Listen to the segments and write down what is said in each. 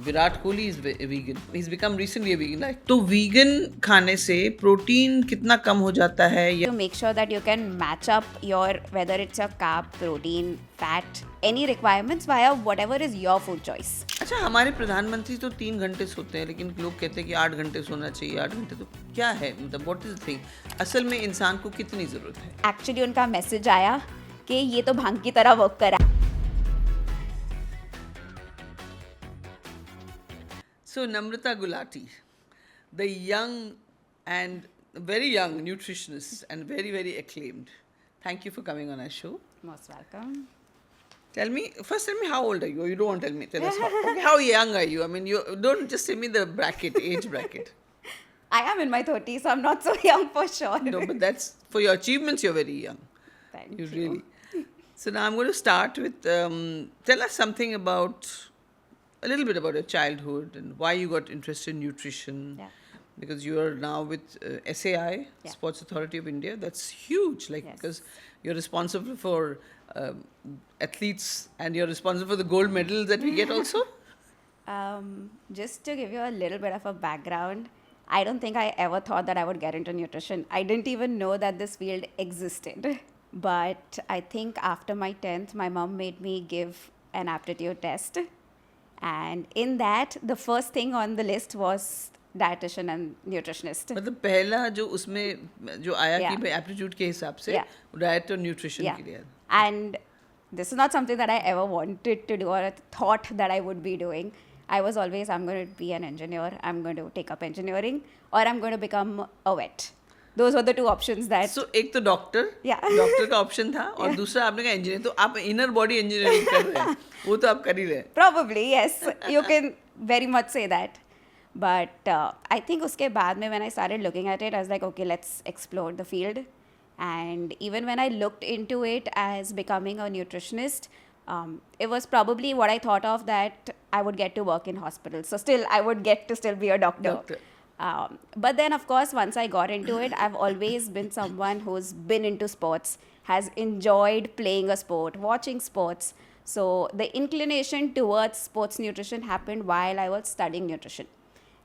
Virat Kohli is vegan, he's become recently a vegan. Like, तो vegan खाने से प्रोटीन कितना कम हो जाता है या To make sure that you can match up your, whether it's your carb, protein, fat, any requirements via whatever is your food choice. अच्छा, हमारे प्रधानमंत्री तो 3 घंटे सोते हैं, लेकिन लोग कहते हैं कि 8 घंटे सोना चाहिए, 8 घंटे। तो क्या है, मतलब व्हाट इज द थिंग, असल में इंसान को कितनी जरूरत है? Actually उनका मैसेज आया कि ये तो भांग की तरह वर्क कर रहा है. So Namrata Gulati, the young and very young nutritionist and very, very acclaimed. Thank you for coming on our show. Most welcome. Tell me how old are you? You don't want to tell me. Tell us how young are you? I mean, you don't just tell me the age bracket. I am in my 30s, so I'm not so young for sure. No, but that's for your achievements. You're very young. Thank You you. really. So now I'm going to start with tell us something about a little bit about your childhood and why you got interested in nutrition. Yeah. Because you are now with SAI, Yeah. Sports Authority of India. That's huge. Like, Yes. because you're responsible for athletes and you're responsible for the gold medals that we get also. Just to give you a little bit of a background, I don't think I ever thought that I would get into nutrition. I didn't even know that this field existed. But I think after my 10th, my mom made me give an aptitude test. And in that, the first thing on the list was dietitian and nutritionist. मतलब पहला जो उसमें जो आया कि Yeah. भाई aptitude के हिसाब से Yeah. डाइट और न्यूट्रिशन Yeah. के लिए. And this is not something that I ever wanted to do or thought that I would be doing. I was always, I'm going to be an engineer, I'm going to take up engineering, or I'm going to become a vet. Those were the two options that. So एक तो doctor, Yeah. Doctor का option था, और दूसरा आपने कहा engineer. तो आप इनर बॉडी इंजीनियरिंग कर रहे हैं, वो तो आप कर ही रहे हैं. Probably, yes. You can very much say that. But I think uske baad mein when I started looking at it, I was like, okay, let's explore the field. And even when I looked into it as becoming a nutritionist, it was probably what I thought of, that I would get to work in hospitals. So still, I would get to still be a doctor. But then, of course, once I got into it, I've always been someone who's been into sports, has enjoyed playing a sport, watching sports. So the inclination towards sports nutrition happened while I was studying nutrition.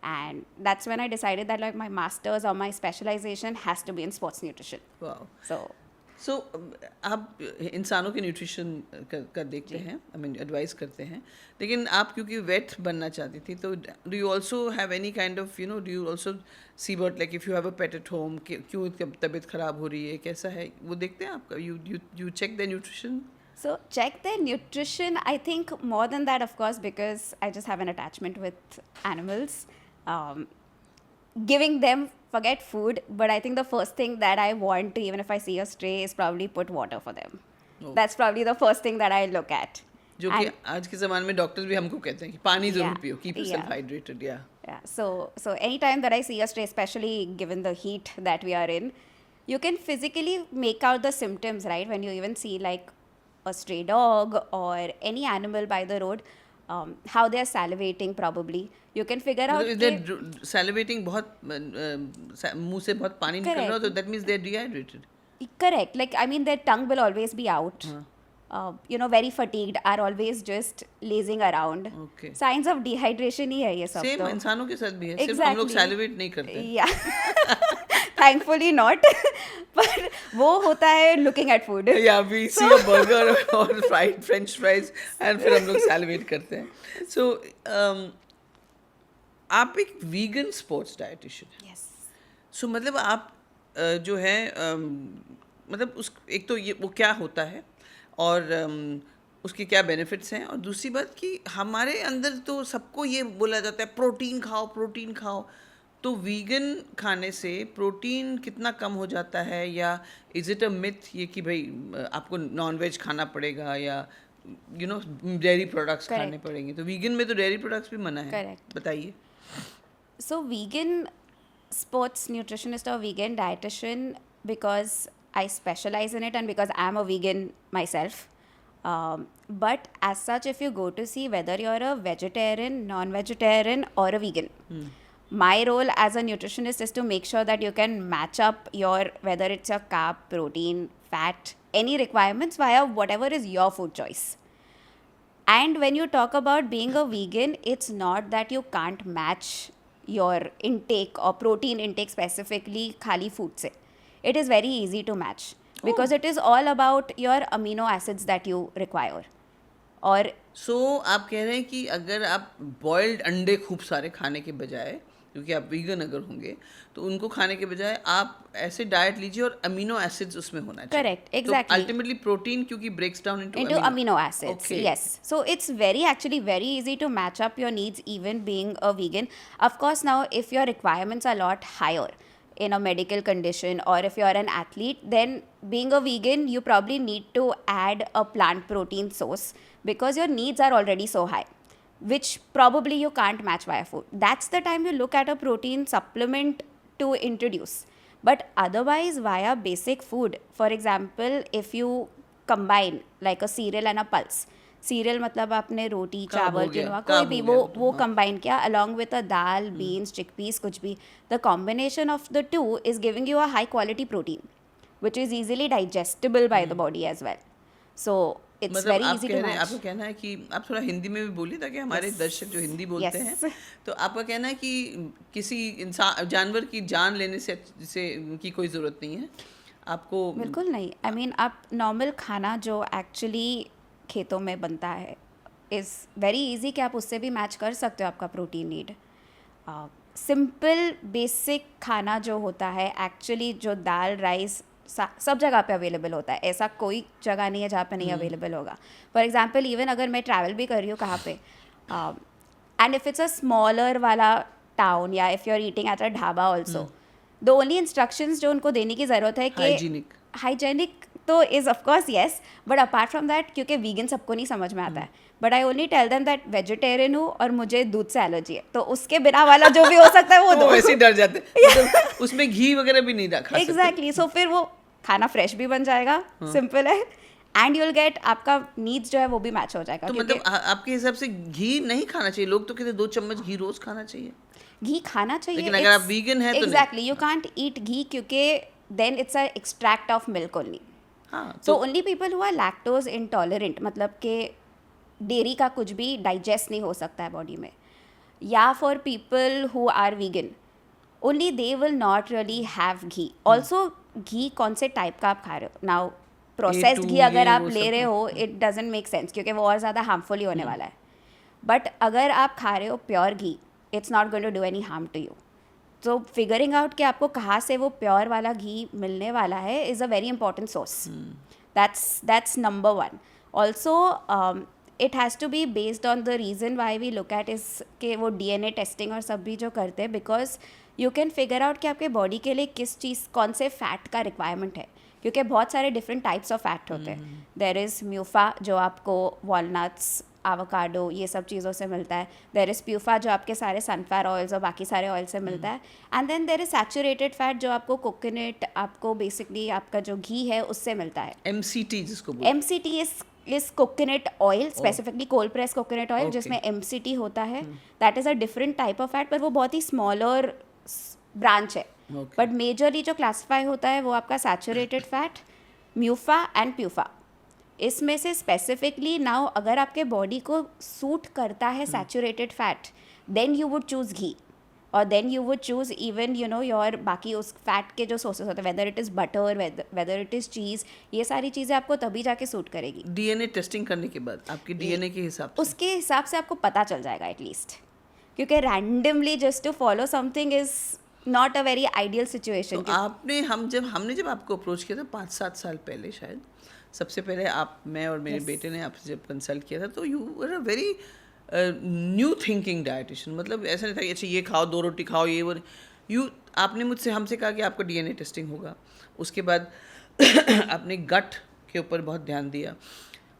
And that's when I decided that like my master's or my specialization has to be in sports nutrition. Wow. So आप इंसानों के nutrition का देखते हैं, I mean advice करते हैं, लेकिन आप क्योंकि वेट बनना चाहती थी, तो do you also have any kind of do you also see about like if you have a pet at home, क्यों तबीयत ख़राब हो रही है, कैसा है, वो देखते हैं आपका, you check the nutrition? So check their nutrition. I think more than that, of course, because I just have an attachment with animals. Giving them, forget food, but I think the first thing that I want to, even if I see a stray, is probably put water for them. Oh. That's probably the first thing that I look at. जो कि आज के ज़माने में doctors भी हमको कहते हैं कि पानी ज़रूर Yeah. पियो, कीप योरसेल्फ हाइड्रेटेड. या Yeah. So anytime that I see a stray, especially given the heat that we are in, you can physically make out the symptoms, right? When you even see like a stray dog or any animal by the road, how they are salivating probably. You can figure out. मतलब they're salivating, बहुत मुंह से बहुत पानी निकल रहा हो, तो that means they're dehydrated. Correct. Like, I mean, their tongue will always be out. Very fatigued, are always just lazing around. Okay. Signs of dehydration ही है ये सब. सेम तो. इंसानों के साथ भी है, सिर्फ हम लोग Exactly. सैलिवेट नहीं करते. Yeah. Thankfully not. पर वो होता है looking at food. या वी सी अ बर्गर और फ्राइड फ्रेंच फ्राइज एंड फिर हम लोग सैलिवेट करते हैं. सो आप एक वीगन स्पोर्ट्स डाइटिशियन हैं. Yes. सो मतलब आप जो है मतलब उस एक तो ये वो क्या होता है, और उसके क्या बेनिफिट्स हैं, और दूसरी बात कि हमारे अंदर तो सबको ये बोला जाता है प्रोटीन खाओ, प्रोटीन खाओ. तो वीगन खाने से प्रोटीन कितना कम हो जाता है, या इज़ इट अ मिथ ये कि भाई आपको नॉन वेज खाना पड़ेगा, या डेयरी प्रोडक्ट्स Correct. खाने पड़ेंगे? तो वीगन में तो डेयरी प्रोडक्ट्स भी मना है. Correct. बताइए. So vegan sports nutritionist or vegan dietitian, because I specialize in it and because I'm a vegan myself. But as such, if you go to see whether you're a vegetarian, non-vegetarian or a vegan, my role as a nutritionist is to make sure that you can match up your, whether it's your carb, protein, fat, any requirements via whatever is your food choice. And when you talk about being a vegan, it's not that you can't match your intake or protein intake specifically khali food se. It is very easy to match because it is all about your amino acids that you require. Or सो आप कह रहे हैं कि अगर आप boiled अंडे खूब सारे खाने के बजाय, क्योंकि आप वीगन अगर होंगे तो उनको खाने के बजाय आप ऐसे डाइट लीजिए और अमीनो एसिड्स उसमें होना चाहिए. Correct, exactly. तो अल्टीमेटली प्रोटीन क्योंकि breaks down into amino acids. Okay. Yes, so it's actually very easy to match up your needs even being a vegan. Of course, now if your requirements are a lot higher in a medical condition or if you're an athlete, then being a vegan you probably need to add a plant protein source because your needs are already so high, which probably you can't match via food. That's the time you look at a protein supplement to introduce. But otherwise, via basic food, for example, if you combine like a cereal and a pulse, cereal मतलब आपने रोटी carb हो चावल गया, किनवा carb कोई भी हो गया वो combine किया along with a dal, beans, chickpeas कुछ भी, the combination of the two is giving you a high quality protein which is easily digestible by the body as well. So it's मतलब very आप easy कह to रहे हैं, match. आपका कहना है कि आप थोड़ा हिंदी में भी बोलिए ताकि हमारे दर्शक जो हिंदी बोलते Yes. हैं, तो आपका कहना है कि किसी इंसान जानवर की जान लेने से की कोई ज़रूरत नहीं है आपको. बिल्कुल नहीं. आई मीन आप नॉर्मल खाना जो एक्चुअली खेतों में बनता है इज़ वेरी इजी कि आप उससे भी मैच कर सकते हो आपका प्रोटीन नीड. सिंपल बेसिक खाना जो होता है एक्चुअली जो दाल राइस सब जगह पे अवेलेबल होता है. ऐसा कोई जगह नहीं है जहाँ पे नहीं अवेलेबल होगा. फॉर एग्जांपल इवन अगर मैं ट्रैवल भी कर रही हूँ कहाँ पे, and if it's a smaller वाला टाउन या if you are eating at a dhaba also, the only instructions जो उनको देने की ज़रूरत है कि हाइजेनिक तो is of course yes, but apart from that क्योंकि वीगन सबको नहीं समझ में आता है, but I only tell them that vegetarian हूँ और मुझे दूध से एलर्जी है, तो उसके बिना वाला जो भी हो सकता है वो वो दो. वैसे ही डर जाते हैं. मतलब उसमें घी वगैरह भी नहीं खा सकते. एग्जैक्टली. सो फिर वो खाना फ्रेश भी बन जाएगा, सिंपल है, एंड यू विल गेट आपका नीड्स जो है वो भी मैच हो जाएगा. तो मतलब आपके हिसाब से घी नहीं खाना चाहिए. लोग तो कहते हैं 2 चम्मच घी रोज खाना चाहिए. घी खाना चाहिए, लेकिन अगर आप vegan हैं तो नहीं. Exactly you can't eat ghee क्योंकि then it's a extract of milk only. हाँ, so only people who are lactose intolerant, मतलब कि डेयरी का कुछ भी डाइजेस्ट नहीं हो सकता है बॉडी में, या for people who are vegan only they will not really have ghee. Also घी कौन से टाइप का आप खा रहे हो. नाउ प्रोसेस्ड घी अगर आप ले रहे हो इट डजेंट मेक सेंस क्योंकि वो और ज़्यादा हार्मफुल ही होने वाला है. बट अगर आप खा रहे हो pure ghee, it's not going to do any harm to you. तो फिगरिंग आउट कि आपको कहाँ से वो प्योर वाला घी मिलने वाला है is a very important source. That's number one. Also it has to be based on the reason why we look at इस के वो DNA टेस्टिंग और सब भी जो करते हैं, because you can figure out कि आपके बॉडी के लिए किस चीज़ कौन से फैट का रिक्वायरमेंट है, क्योंकि बहुत सारे डिफरेंट टाइप्स ऑफ फैट होते हैं. देयर इज़ म्यूफा जो आपको वॉलनट्स, आवाकाडो ये सब चीज़ों से मिलता है. देयर इज़ प्यूफा जो आपके सारे सनफ्लावर ऑयल्स और बाकी सारे ऑयल से मिलता है. And then there is saturated fat जो आपको कोकोनट, आपको बेसिकली आपका जो घी है उससे मिलता है. MCT जिसको बोलते हैं. MCT is coconut oil, specifically cold press coconut oil, जिसमें MCT होता है. That is a different type of fat, पर वो बहुत ही स्मॉलर ब्रांच है. बट मेजरली जो क्लासीफाई होता है वो आपका सैचुरेटेड फैट, म्यूफा एंड प्यूफा. इसमें से स्पेसिफिकली नाउ अगर आपके बॉडी को सूट करता है saturated fat, then you would choose ghee, और then you would choose even you know your बाकी उस फैट के जो सोर्सेज होते हैं, whether it is butter, whether it is cheese, ये सारी चीज़ें आपको तभी जाके सूट करेगी. DNA टेस्टिंग करने के बाद आपके DNA के हिसाब से उसके हिसाब से आपको पता चल जाएगा एटलीस्ट, क्योंकि randomly just to follow something is not a very ideal situation. तो हमने जब आपको अप्रोच किया था 5-7 साल पहले, शायद सबसे पहले मैं और मेरे बेटे ने आपसे जब कंसल्ट किया था, तो you were a very new thinking dietitian. मतलब ऐसा नहीं था कि अच्छा ये खाओ, 2 रोटी खाओ, ये वो. आपने हमसे कहा कि आपका DNA टेस्टिंग होगा. उसके बाद आपने गट के ऊपर बहुत ध्यान दिया,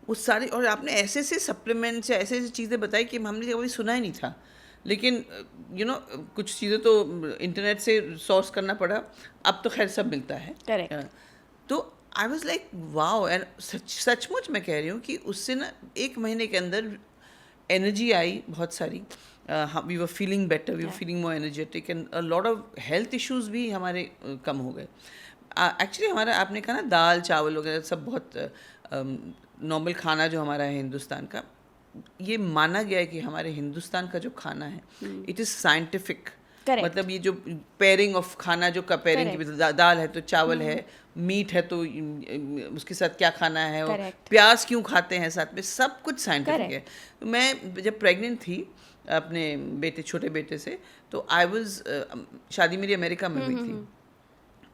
उस सारी, और आपने ऐसे सप्लीमेंट्स या ऐसे चीज़ें बताई कि हमने कभी सुना ही नहीं था. लेकिन कुछ चीज़ें तो इंटरनेट से सोर्स करना पड़ा. अब तो खैर सब मिलता है. करेक्ट. तो I was like wow. And सचमुच मैं कह रही हूँ कि उससे ना 1 महीने के अंदर एनर्जी आई बहुत सारी. We were feeling better, we were feeling more energetic, and a lot of health issues भी हमारे कम हो गए. एक्चुअली हमारा, आपने कहा ना दाल चावल वगैरह सब बहुत नॉर्मल खाना जो हमारा है हिंदुस्तान का, ये माना गया है कि हमारे हिंदुस्तान का जो खाना है इट इज़ साइंटिफिक। Correct. मतलब ये जो पेयरिंग ऑफ खाना जो का पेयरिंग की दाल है तो चावल है, मीट है तो उसके साथ क्या खाना है, और Correct. प्याज क्यों खाते हैं साथ में, सब कुछ साइंटिफिक है। Correct. तो मैं जब प्रेग्नेंट थी अपने बेटे छोटे बेटे से, तो आई वाज शादी मेरी अमेरिका में हुई थी,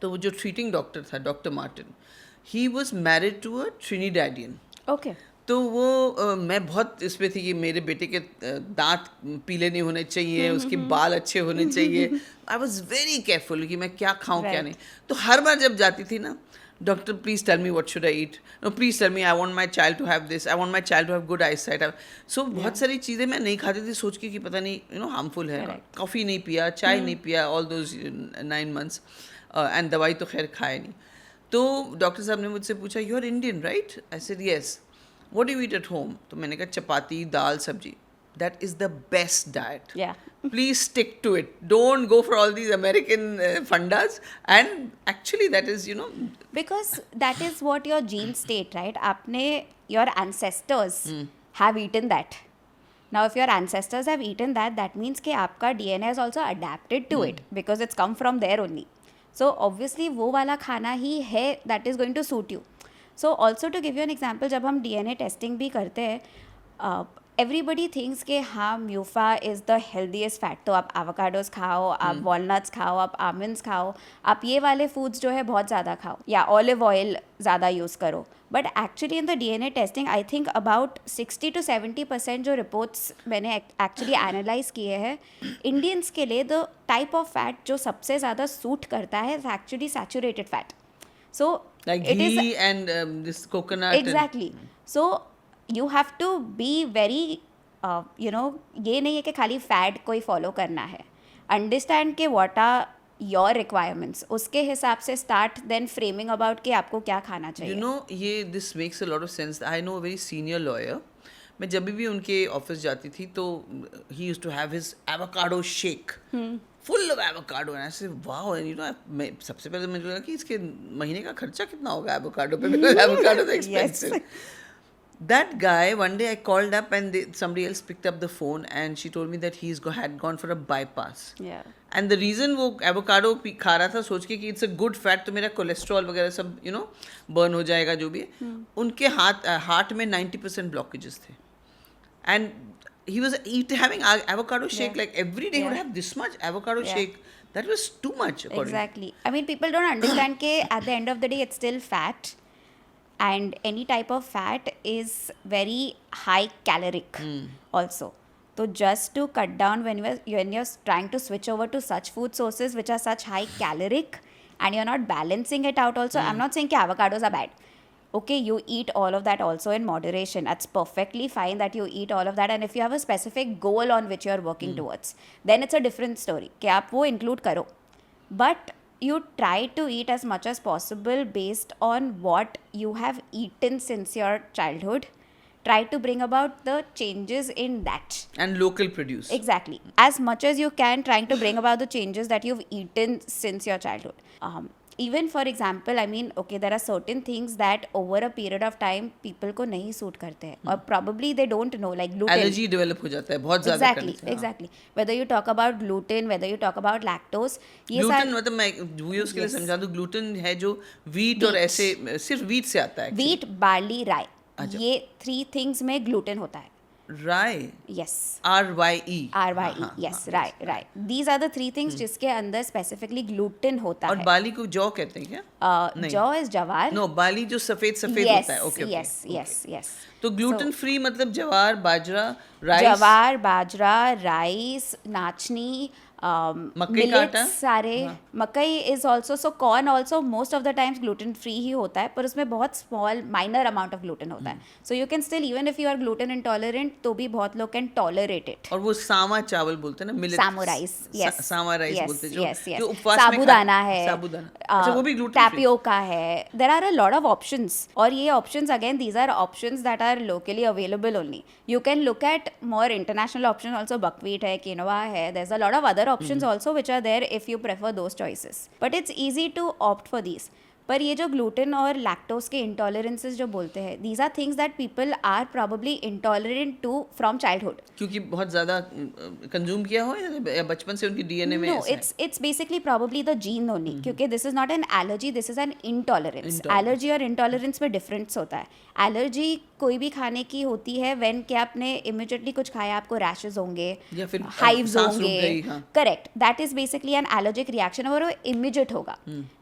तो वो जो ट्रीटिंग डॉक्टर था doctor Martin, he was married to a Trinidadian. Okay. तो वो मैं बहुत इस पे थी कि मेरे बेटे के दांत पीले नहीं होने चाहिए, उसके बाल अच्छे होने चाहिए। आई वॉज वेरी केयरफुल कि मैं क्या खाऊं क्या Right. नहीं। तो हर बार जब जाती थी ना, doctor please tell me what should I eat, no please tell me I want my child to have this, I want my child to have good eyesight. So बहुत सारी चीज़ें मैं नहीं खाती थी सोच के कि पता नहीं हार्मफुल है। Correct. कॉफ़ी नहीं पिया, चाय नहीं पिया ऑल दोज 9 months, एंड दवाई तो खैर खाए नहीं। तो डॉक्टर साहब ने मुझसे पूछा you are Indian right? I said yes. What do you eat at home? तो मैंने कहा चपाती दाल सब्जी। That is the best diet. Yeah. Please stick to it. Don't go for all these American fundas. And actually that is, Because that is what your genes state, right? आपने your ancestors have eaten that. Now, if your ancestors have eaten that, that means कि आपका DNA has also adapted to it because it's come from there only. So obviously वो वाला खाना ही है that is going to suit you. So also to give you an example, जब हम DNA testing भी करते हैं, everybody thinks कि हाँ म्यूफा इज़ द हेल्दीएस्ट फैट, तो आप एवोकाडोज खाओ, आप वॉलनट्स खाओ, आप आमंड्स खाओ, आप ये वाले फूड्स जो है बहुत ज़्यादा खाओ, या ऑलिव ऑयल ज़्यादा यूज़ करो। But actually in the DNA testing I think about 60 to 70% जो रिपोर्ट्स मैंने एक्चुअली एनालाइज किए हैं, इंडियंस के लिए द टाइप ऑफ फैट जो सबसे ज़्यादा सूट करता है is actually saturated fat. So like it is ghee and this coconut. exactly. So you have to be very ये नहीं है कि खाली फैट कोई फॉलो करना है. अंडरस्टैंड के व्हाट आर योर रिक्वायरमेंट्स, उसके हिसाब से स्टार्ट देन फ्रेमिंग अबाउट कि आपको क्या खाना चाहिए. ये this makes a lot of sense. I know a very senior lawyer. मैं जब भी उनके ऑफिस जाती थी तो he used to have his avocado shake full of avocado, and I say wow. मैं सबसे पहले मुझे लगा कि इसके महीने का खर्चा कितना होगा एवोकाडो पे, because avocado is expensive. That guy, one day I called up and somebody else picked up the phone and she told me that had gone for a bypass. Yeah. And the reason वो avocado खा रहा था सोच के कि it's a good fat, तो मेरा cholesterol वगैरह सब बर्न हो जाएगा जो भी है. उनके हार्ट में 90% ब्लॉकेजेस थे. And he was having avocado shake like every day. He would have this much avocado shake. That was too much. Exactly. I mean, people don't understand कि at the end of the day it's still fat, and any type of fat is very high caloric also. So just to cut down when you're trying to switch over to such food sources which are such high caloric and you're not balancing it out also. I'm not saying कि avocados are bad. Okay, you eat all of that also in moderation. That's perfectly fine that you eat all of that. And if you have a specific goal on which you're working towards, then it's a different story. कि आप वो include करो. But you try to eat as much as possible based on what you have eaten since your childhood. Try to bring about the changes in that. And local produce. Exactly. As much as you can, trying to bring about the changes that you've eaten since your childhood. Even for example, I mean, okay, there are certain things that over a period of time people को नहीं suit करते हैं, और probably they don't know, like gluten. Allergy develop हो जाता है बहुत ज़्यादा करने से. Exactly. Whether you talk about gluten, whether you talk about lactose, ये gluten मतलब मैं व्यूअर्स के लिए समझा दूँ, gluten है जो wheat और ऐसे सिर्फ wheat से आता है. Wheat, barley, rye. ये 3 things में gluten होता है. Rye. Yes. RYE. RYE. Yes. Rye. These are the 3 things जिसके अंदर specifically gluten होता है. और बाली को जौ कहते हैं क्या? जौ is जवार. No, बाली जो सफेद होता है. Okay. Yes. तो ग्लूटेन फ्री मतलब जवार, बाजरा, राइस. जवार, बाजरा, राइस, नाचनी, मकई का आटा सारे. मकई is also, so corn also most of the times gluten free ही होता है, पर उसमें बहुत small minor amount of gluten होता है. So you can still, even if you are gluten intolerant, तो भी बहुत लोग कैन टॉलरेट इट. और वो सामा चावल बोलते हैं ना, मिलेट. सामो राइस. यस. सामा राइस बोलते हैं जो उपवास में साबूदाना है. अच्छा, वो भी ग्लूटेन फ्री. टैपियोका है. There are a lot of options, और ये options again these are options that are locally available only. You can look at more international option also. Buckwheat है, किनोवा है. There is a lot of other options also which are there if you prefer those choices, but it's easy to opt for these. पर ये जो gluten और lactose के इंटॉलरेंसेस जो बोलते हैं, these are things that people are probably intolerant to from childhood. क्योंकि बहुत ज़्यादा कंज्यूम किया हो या बचपन से उनकी डीएनए में No, ऐसा है? it's basically probably the gene only. क्योंकि this is not an allergy, this is an intolerance. Allergy और intolerance में difference होता है. Allergy कोई भी खाने की होती है when कि आपने immediately कुछ खाया, आपको rashes होंगे, या फिर hives सांस रुक होंगे. गई, हाँ. Correct. That is basically an allergic reaction और वो immediate होगा.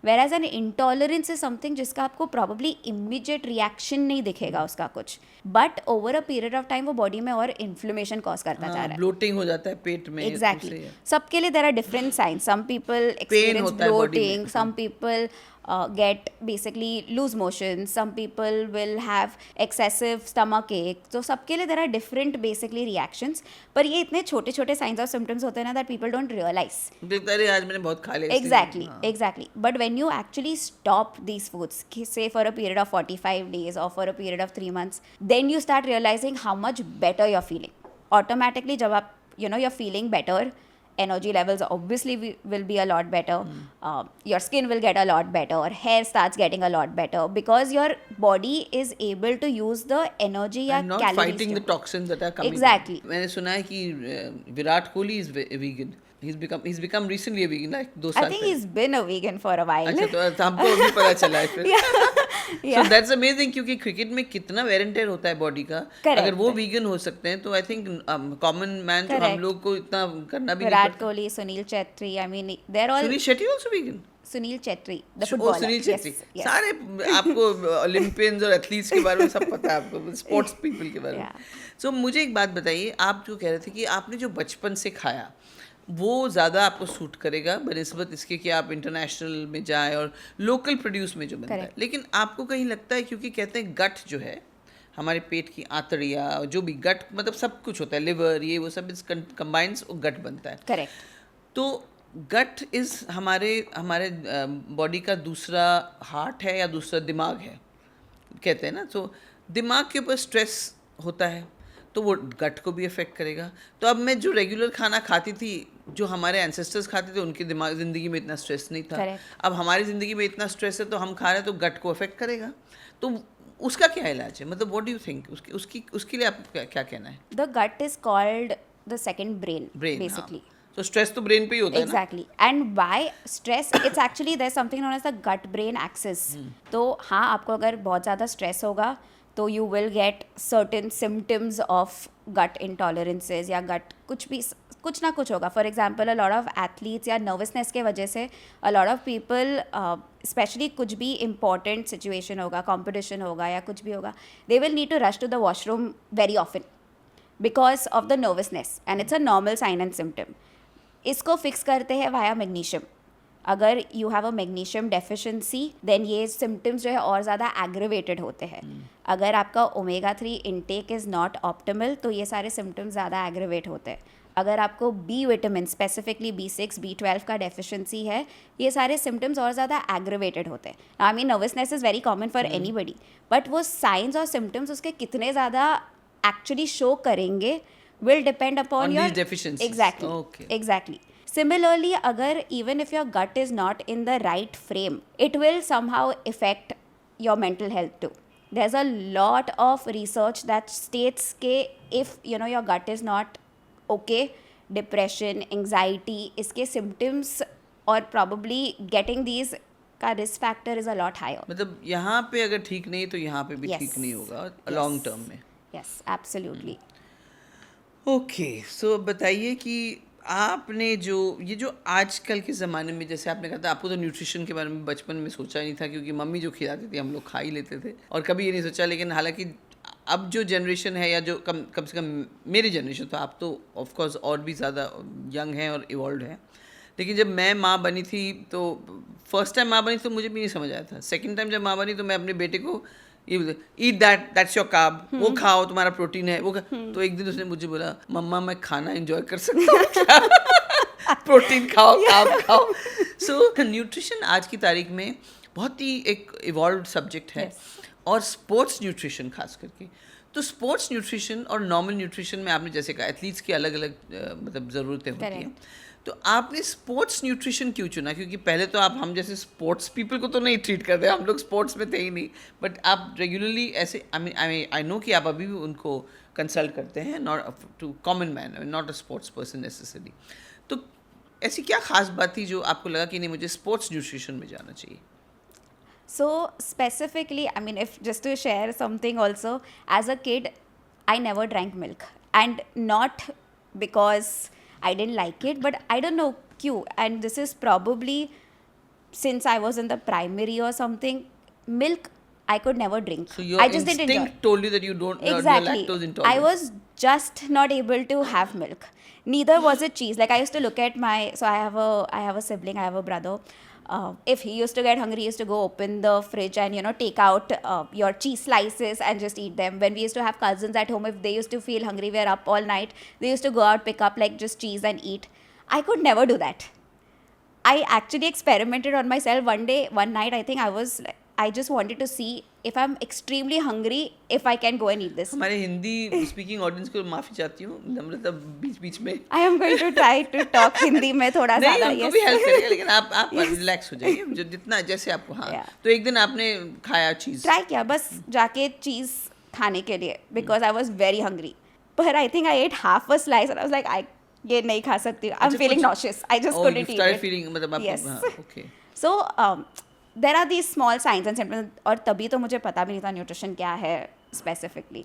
Whereas an intolerance is something जिसका आपको probably immediate reaction नहीं दिखेगा उसका कुछ. But over a period of time वो body में और inflammation cause करता जा रहा है. ब्लोटिंग हो जाता है पेट में. Exactly. उससे, सबके लिए there are different signs. Some people experience होता है body bloating. में. Some people get basically loose motion. Some people will have excessive stomach ache. So सबके लिए there are different basically reactions. पर ये इतने छोटे छोटे signs और symptoms होते हैं ना that people don't realize. देखता है आज मैंने बहुत खा लिया. Exactly, exactly. But when you actually stop these foods, say for a period of 45 days or for a period of 3 months, then you start realizing how much better you're feeling. Automatically जब आप you're feeling better, energy levels obviously will be a lot better. Your skin will get a lot better. Hair starts getting a lot better because your body is able to use the energy या And not calories. fighting the toxins that are coming. Exactly. मैंने सुना है कि Virat Kohli is vegan. He's become recently a vegan, like 2 साल I think पहले. he's been a vegan for a while. अच्छा तो हमको अभी पता चला है फिर. Yeah. So that's amazing क्योंकि क्रिकेट में कितना वेयर एंड टेयर होता है बॉडी का. Correct. अगर वो वीगन हो सकते हैं तो आई थिंक कॉमन मैन तो हम Correct. लोग को इतना करना भी नहीं Virat पड़ता. Kohli, Sunil Chetri, I mean, they're all... Sunil Shetty also vegan? Sunil Chetri, the O footballer. Sunil Yes, Shetty. yes. सारे आपको ओलंपियंस और एथलीट्स के बारे में सब पता है आपको, स्पोर्ट्स पीपल के बारे में. Yeah. सो मुझे एक बात बताइए, आप जो कह रहे थे कि आपने जो बचपन से खाया वो ज़्यादा आपको सूट करेगा बनिस्बत इसके कि आप इंटरनेशनल में जाएं और लोकल प्रोड्यूस में जो बनता है. Correct. लेकिन आपको कहीं लगता है, क्योंकि कहते हैं गट जो है हमारे पेट की आंतड़ियाँ, जो भी गट मतलब सब कुछ होता है, लिवर ये वो सब कंबाइंस और गट बनता है. Correct. तो गट इज़ हमारे बॉडी का दूसरा हार्ट है या दूसरा दिमाग है कहते हैं ना. तो दिमाग के ऊपर स्ट्रेस होता है तो वो गट को भी अफेक्ट करेगा. तो अब मैं जो रेगुलर खाना खाती थी, जो हमारे एंसेस्टर्स खाते थे, उनकी दिमाग ज़िंदगी में इतना स्ट्रेस नहीं था. Correct. अब हमारी ज़िंदगी में इतना स्ट्रेस है तो हम खा रहे हैं तो गट को अफेक्ट करेगा. तो उसका क्या इलाज है, मतलब व्हाट डू यू थिंक, उसके लिए आप क्या कहना है? The gut is called the second brain, basically. तो स्ट्रेस तो ब्रेन पे ही होता है ना. Exactly. And why stress? It's actually there's something known as the gut-brain axis. तो हाँ, आपको अगर बहुत ज़्यादा स्ट्रेस होगा तो you will get certain symptoms of gut intolerances या gut कुछ ना कुछ होगा. For example, a lot of athletes या nervousness के वजह से a lot of people, especially कुछ भी important situation होगा, competition होगा या कुछ भी होगा, they will need to rush to the washroom very often because of the nervousness and it's a normal sign and symptom. इसको फिक्स करते हैं वाया मैग्नीशियम. अगर you have a magnesium deficiency then ये सिम्टम्स जो है और ज़्यादा aggravated होते हैं. अगर आपका omega 3 intake is not optimal तो ये सारे सिम्टम्स ज़्यादा एग्रेवेट होते हैं. अगर आपको B vitamin specifically B6 B12 का डेफिशिएंसी है, ये सारे सिम्टम्स और ज़्यादा एग्रेवेटेड होते हैं. I mean nervousness is very common for anybody, but वो साइंस और सिम्टम्स उसके कितने ज़्यादा एक्चुअली शो करेंगे will depend upon On your these deficiencies. Exactly. Okay. Exactly. Similarly, agar even if your gut is not in the right frame, it will somehow affect your mental health too. There's a lot of research that states ke if your gut is not okay, depression, anxiety, iske symptoms or probably getting these का risk factor is a lot higher. मतलब यहाँ पे अगर ठीक नहीं तो यहाँ पे भी Yes. ठीक नहीं होगा Yes. लॉन्ग टर्म में. Yes, absolutely. ओके, सो बताइए कि आपने ये जो आजकल के ज़माने में, जैसे आपने कहा था आपको तो न्यूट्रिशन के बारे में बचपन में सोचा ही नहीं था क्योंकि मम्मी जो खिलाती थी हम लोग खा ही लेते थे और कभी ये नहीं सोचा. लेकिन हालांकि अब जो जनरेशन है या जो कम से कम मेरी जनरेशन, तो आप तो ऑफ कोर्स और भी ज़्यादा यंग हैं और इवॉल्व हैं. लेकिन जब मैं माँ बनी थी तो फर्स्ट टाइम माँ बनी तो मुझे भी नहीं समझ आया था. सेकेंड टाइम जब माँ बनी तो मैं अपने बेटे को ईट दैट्स योर कार्ब, वो खाओ तुम्हारा प्रोटीन है वो तो एक दिन उसने मुझे बोला, मम्मा मैं खाना एंजॉय कर सकता हूँ क्या? प्रोटीन खाओ, कार्ब खाओ. सो न्यूट्रिशन आज की तारीख में बहुत ही एक इवॉल्व सब्जेक्ट है. Yes. और स्पोर्ट्स न्यूट्रिशन खास करके. तो स्पोर्ट्स न्यूट्रिशन और नॉर्मल न्यूट्रिशन में आपने जैसे कहा एथलीट्स की अलग अलग मतलब ज़रूरतें होती हैं, तो आपने स्पोर्ट्स न्यूट्रिशन क्यों चुना? क्योंकि पहले तो आप हम जैसे स्पोर्ट्स पीपल को तो नहीं ट्रीट करते, हम लोग स्पोर्ट्स में थे ही नहीं, बट आप रेगुलरली ऐसे आई नो कि आप अभी भी उनको कंसल्ट करते हैं, not to common man, not a sports person necessary. तो ऐसी क्या खास बात थी जो आपको लगा कि नहीं मुझे स्पोर्ट्स न्यूट्रिशन में जाना चाहिए? So specifically, I mean, if just to share something also, as a kid, I never drank milk, and not because I didn't like it, but I don't know Q. And this is probably since I was in the primary or something. Milk I could never drink. So your I just didn't enjoy. instinct told you that you don't, you're Exactly. lactose intolerant. I was just not able to have milk. Neither was it cheese. Like I used to look at my, so I have a sibling, I have a brother. If he used to get hungry, he used to go open the fridge and take out your cheese slices and just eat them. When we used to have cousins at home, if they used to feel hungry, we are up all night, they used to go out, pick up like just cheese and eat. I could never do that. I actually experimented on myself one night. I think I just wanted to see if I'm extremely hungry, if I can go and eat this. हमारे Hindi speaking audience को माफ़ी चाहती हूँ नम्रता बीच बीच में। I am going to try to talk Hindi में थोड़ा नहीं ज़्यादा, उनको yes. भी हेल्प करेगा, लेकिन आप रिलैक्स हो जाइए जो जितना जैसे आपको। हाँ Yeah. तो एक दिन आपने खाया चीज़, ट्राई किया बस जाके चीज़ खाने के लिए, because I was very hungry, पर I think I ate half a slice and I was like ये नहीं खा सकती, I am feeling nauseous, I just couldn't eat it. Feeling मतलब आप Yes. Okay. So there are these small signs and symptoms, और तभी तो मुझे पता भी नहीं था न्यूट्रिशन क्या है specifically,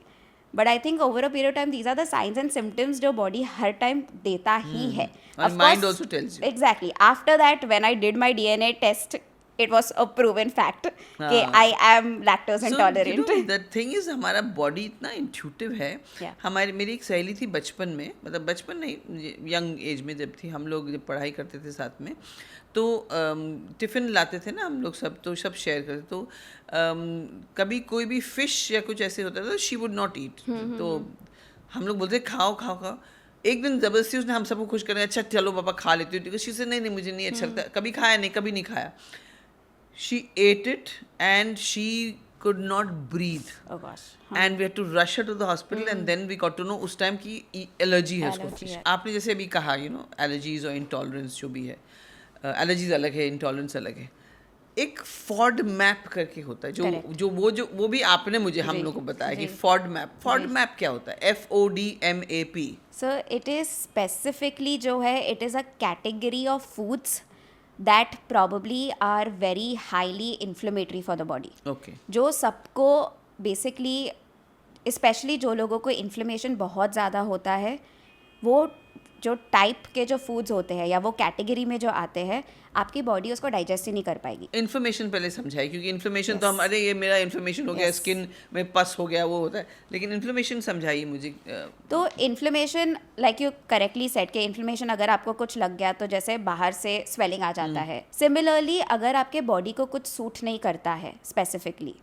but I think over a period time these are the science and symptoms जो बॉडी हर टाइम देता ही है। And mind also tells you. Exactly. After that, when I did my DNA test, it was a proven fact कि I am lactose intolerant. the thing is हमारा body इतना intuitive है। Yeah. मेरी एक सहेली थी बचपन में, मतलब बचपन नहीं यंग एज में जब थी, हम लोग जब पढ़ाई करते थे साथ में, तो टिफ़िन लाते थे ना हम लोग सब, तो सब शेयर करते, तो कभी कोई भी फिश या कुछ ऐसे होता था, शी वुड नॉट ईट, तो हम लोग बोलते खाओ खाओ खाओ। एक दिन ज़बरदस्ती उसने हम सबको खुश करने, अच्छा चलो पापा खा लेती हूँ, शी से नहीं मुझे नहीं अच्छा लगता, कभी खाया नहीं, कभी नहीं खाया। She ate it and she could not breathe. Oh gosh. And we had to rush her to the hospital and then we got to know उस टाइम की एलर्जी है उसको Allergy फिश। है। आपने जैसे अभी कहा एलर्जीज और इंटॉलरेंस जो भी है, एलर्जीज अलग है, इंटॉलरेंस अलग है। एक फॉड मैप करके होता है Correct. जो वो भी आपने मुझे हम जी, लोग को बताया कि जी। फॉड मैप क्या होता है? FODMAP। So it is specifically जो है, it is a category of foods that probably are very highly inflammatory for the body. Okay. जो सबको बेसिकली, स्पेशली जो लोगों को इन्फ्लेमेशन बहुत ज़्यादा होता है, वो जो टाइप के जो फूड्स होते हैं या वो कैटेगरी में जो आते हैं, आपकी बॉडी उसको डाइजेस्ट ही नहीं कर पाएगी। इन्फ्लेमेशन पहले समझाइए, क्योंकि इन्फ्लेमेशन तो Yes. हम अरे ये मेरा इन्फ्लेमेशन हो गया, Yes. स्किन में पस हो गया, वो होता है, लेकिन इन्फ्लेमेशन समझाइए मुझे। तो inflammation, like you correctly said कि इन्फ्लेमेशन अगर आपको कुछ लग गया तो जैसे बाहर से स्वेलिंग आ जाता है। सिमिलरली अगर आपके बॉडी को कुछ सूट नहीं करता है स्पेसिफिकली,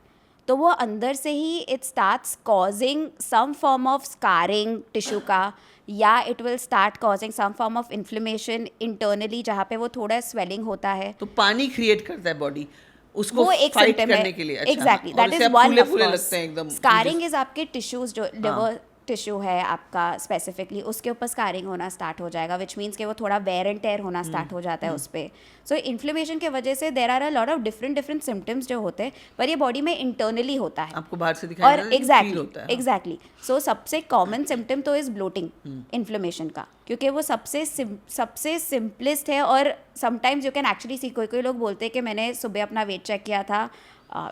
तो वो अंदर से ही it starts causing some form of scarring tissue का, या it will start causing some form of inflammation internally, जहाँ पे वो थोड़ा स्वेलिंग होता है। तो पानी क्रिएट करता है बॉडी उसको वो एक फाइट सिम्टम करने है। के लिए। अच्छा, एग्जैक्टली, और दैट इससे इज आप one Phule of Phule course. लगते हैं एकदम। स्कारिंग इज आपके टिश्यूज, जो लिवर टिश्यू है आपका स्पेसिफिकली, उसके ऊपर स्कारिंग होना स्टार्ट हो जाएगा, विच मीन्स कि वो थोड़ा वेयर एंड टेयर होना स्टार्ट हो जाता है उस पर। सो इन्फ्लेमेशन के वजह से there are a lot of different symptoms जो होते हैं, पर ये बॉडी में इंटरनली होता है आपको बाहर से दिखाई और एग्जैक्टली सो सबसे कॉमन सिम्टम तो इज ब्लोटिंग इन्फ्लेमेशन का, क्योंकि वो सबसे सिंपलेस्ट है। और sometimes you can actually see, कोई लोग बोलते हैं कि मैंने सुबह अपना वेट चेक किया था,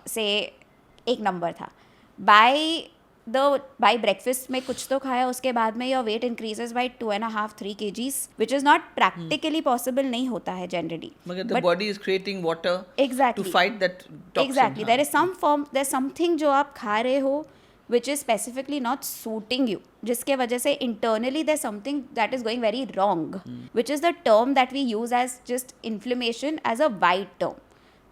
से एक नंबर था, बाय ब्रेकफास्ट में कुछ तो खाया, उसके बाद में your weight increases by 2.5-3 kgs, which is not practically possible, नहीं होता है जनरली, मगर the body is creating water Exactly. To fight that toxin. Exactly, there is some form, there something जो आप खा रहे हो which is specifically not suiting you, जिसके वजह से internally there something that is going very wrong, which is the term that we use as just inflammation as a wide term.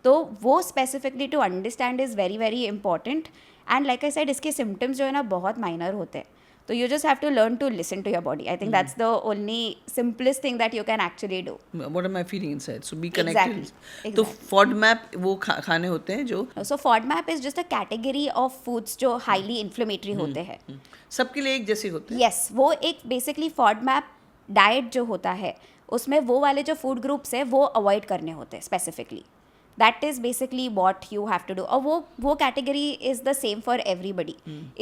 तो वो specifically to understand is very very important. And like I said, इसके symptoms जो है ना बहुत minor होते हैं। तो you just have to learn to listen to your body. I think that's the only simplest thing that you can actually do. What am I feeling inside? So be connected. Exactly. तो FODMAP वो खाने होते हैं जो So FODMAP is just a category of foods जो highly inflammatory होते हैं. सबके लिए एक जैसे होते हैं. Yes, वो एक basically FODMAP डाइट जो होता है उसमें वो वाले जो फूड ग्रुप्स है वो अवॉइड करने होते हैं specifically. That is basically what you have to do. और वो category is the same for everybody.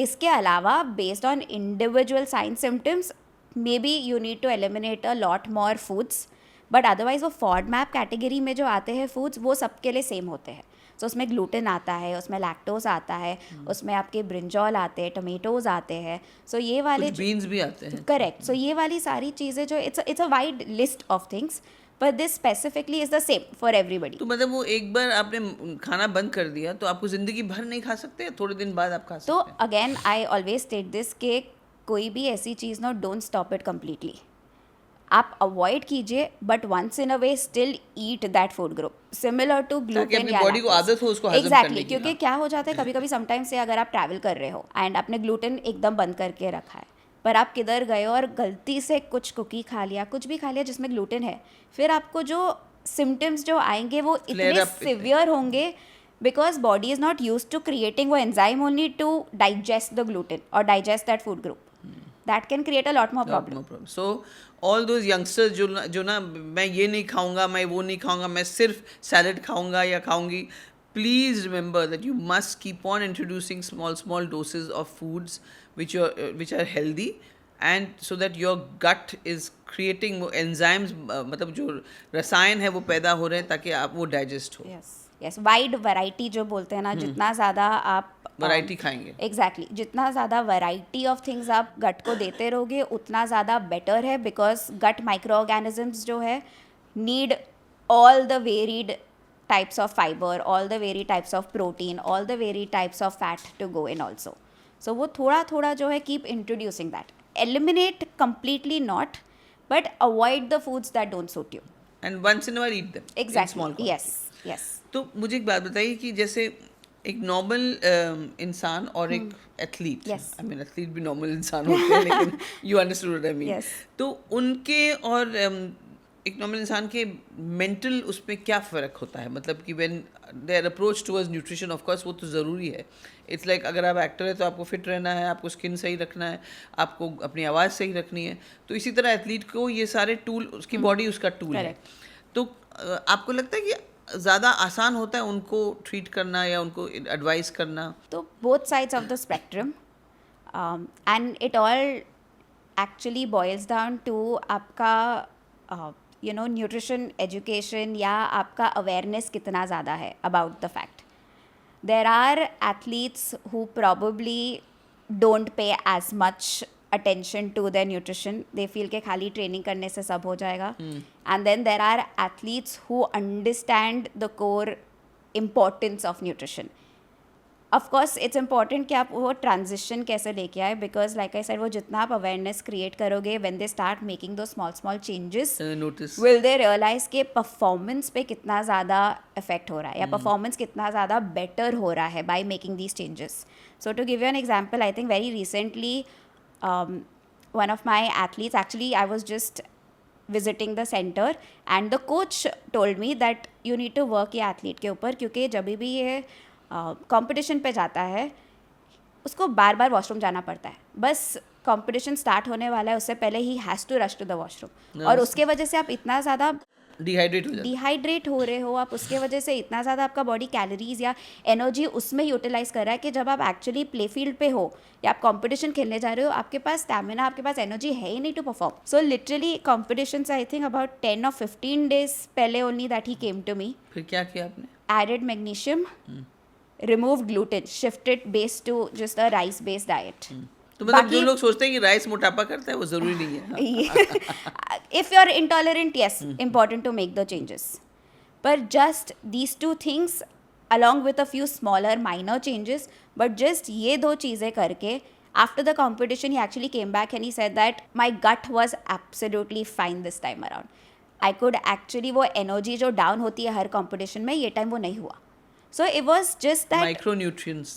इसके अलावा based on individual sign symptoms may be you need to eliminate a lot more foods, but otherwise वो FODMAP category में जो आते हैं foods वो सबके लिए सेम होते हैं. तो उसमें ग्लूटेन आता है, उसमें लैक्टोज आता है, उसमें आपके ब्रिंजॉल आते हैं, टमेटोज आते हैं. सो ये वाले बीन्स भी आते हैं. करेक्ट. सो ये वाली सारी चीज़ें जो it's a wide list of things, but this specifically is the same for everybody. तो मतलब वो एक बार आपने खाना बंद कर दिया तो आपको जिंदगी भर नहीं खा सकते, थोड़े दिन बाद आप खा सकते तो हैं. Again I always state this कि कोई भी ऐसी चीज़ ना, डोंट स्टॉप इट कम्प्लीटली. आप अवॉइड कीजिए but once in a way still eat that food group similar to gluten अपनी या बॉडी को आदत हो उसको हजम करने एग्जैक्टली. की. क्योंकि क्या हो जाता है कभी कभी समटाइम्स से अगर आप ट्रैवल कर रहे हो एंड आपने ग्लूटेन एकदम बंद करके रखा है, पर आप किधर गए हो और गलती से कुछ कुकी खा लिया, कुछ भी खा लिया जिसमें ग्लूटेन है, फिर आपको जो सिम्टम्स जो आएंगे वो इतने सिवियर होंगे because body is not use to creating वो enzyme only to digest the gluten और digest that food group. That can create a lot more problem. So all those youngsters जो ना मैं ये नहीं खाऊंगा, मैं वो नहीं खाऊंगा, मैं सिर्फ सैलड खाऊंगा या खाऊंगी, please remember that you must keep on introducing small doses of foods which are healthy, and so that your gut is creating वो enzymes, मतलब जो रसायन है वो पैदा हो रहे हैं ताकि आप वो डाइजेस्ट हो. यस वाइड वैरायटी जो बोलते हैं ना, जितना ज़्यादा आप वैरायटी खाएंगे. एग्जैक्टली जितना ज़्यादा वैरायटी ऑफ थिंग्स आप गट को देते रहोगे उतना ज़्यादा बेटर है, बिकॉज गट माइक्रो ऑर्गेनिजम्स जो है need all the varied types of fiber, all the varied types of protein, all the varied types of fat to go in also. So वो थोड़ा थोड़ा जो है keep introducing that. Eliminate completely not, but avoid the foods that don't suit you. And once in a while eat them. Exactly. In small quantity. Yes, yes. तो मुझे एक बात बताइए कि जैसे एक नॉर्मल इंसान और एक एथलीट, आई मीन एथलीट भी नॉर्मल इंसान होते हैं लेकिन you understood what I mean. तो उनके और एक नॉर्मल इंसान के मेंटल उसमें क्या फ़र्क होता है, मतलब कि when there approach towards nutrition, of course वो तो ज़रूरी है. इट्स लाइक अगर आप एक्टर है तो आपको फिट रहना है, आपको स्किन सही रखना है, आपको अपनी आवाज़ सही रखनी है. तो इसी तरह एथलीट को ये सारे टूल, उसकी बॉडी उसका टूल है. तो आपको लगता है कि ज़्यादा आसान होता है उनको ट्रीट करना या उनको एडवाइस करना? तो both sides of the spectrum and it all actually boils down to आपका न्यूट्रिशन एजुकेशन या आपका अवेयरनेस कितना ज़्यादा है about the fact. There are athletes who probably don't pay as much attention to their nutrition. They feel के खाली training करने से सब हो जाएगा. And then there are athletes who understand the core importance of nutrition. Of course it's important कि आप वो ट्रांजिशन कैसे लेके आए, बिकॉज लाइक आई सेड वो जितना आप अवेयरनेस क्रिएट करोगे, व्हेन दे स्टार्ट मेकिंग दो small changes, will they realise के परफॉर्मेंस पे कितना ज़्यादा इफेक्ट हो रहा है या परफॉर्मेंस कितना ज़्यादा बेटर हो रहा है by making these changes. So to give you an example, I think very recently one of my athletes, actually I was just visiting the center and the coach told me that you need to work ये athlete के ऊपर, क्योंकि जब भी ये competition पे जाता है उसको बार बार वॉशरूम जाना पड़ता है. बस कंपटीशन स्टार्ट होने वाला है उससे पहले ही has to rush to the washroom, और उसके वजह से आप इतना ज़्यादा डिहाइड्रेट हो रहे हो, आप उसके वजह से इतना ज़्यादा आपका बॉडी कैलोरीज या एनर्जी उसमें यूटिलाइज कर रहा है कि जब आप एक्चुअली प्ले फील्ड पे हो या आप कंपटीशन खेलने जा रहे हो, आपके पास स्टैमिना, आपके पास एनर्जी है ही नहीं to perform. So literally competition से I think about 10 or 15 days पहले only that he came to me. फिर क्या किया आपने? Added magnesium, removed gluten, shifted base to just a rice based diet. तो मतलब जो लोग सोचते हैं कि राइस मोटापा करता है वो ज़रूरी नहीं है. If you're intolerant, yes, important to make the changes. But just these two things along with a few smaller minor changes, but just ये दो चीज़ें करके, after the competition he actually came back and he said that my gut was absolutely fine this time around. I could actually वो energy जो down होती है हर competition में, ये time वो नहीं हुआ. So it was just that micronutrients,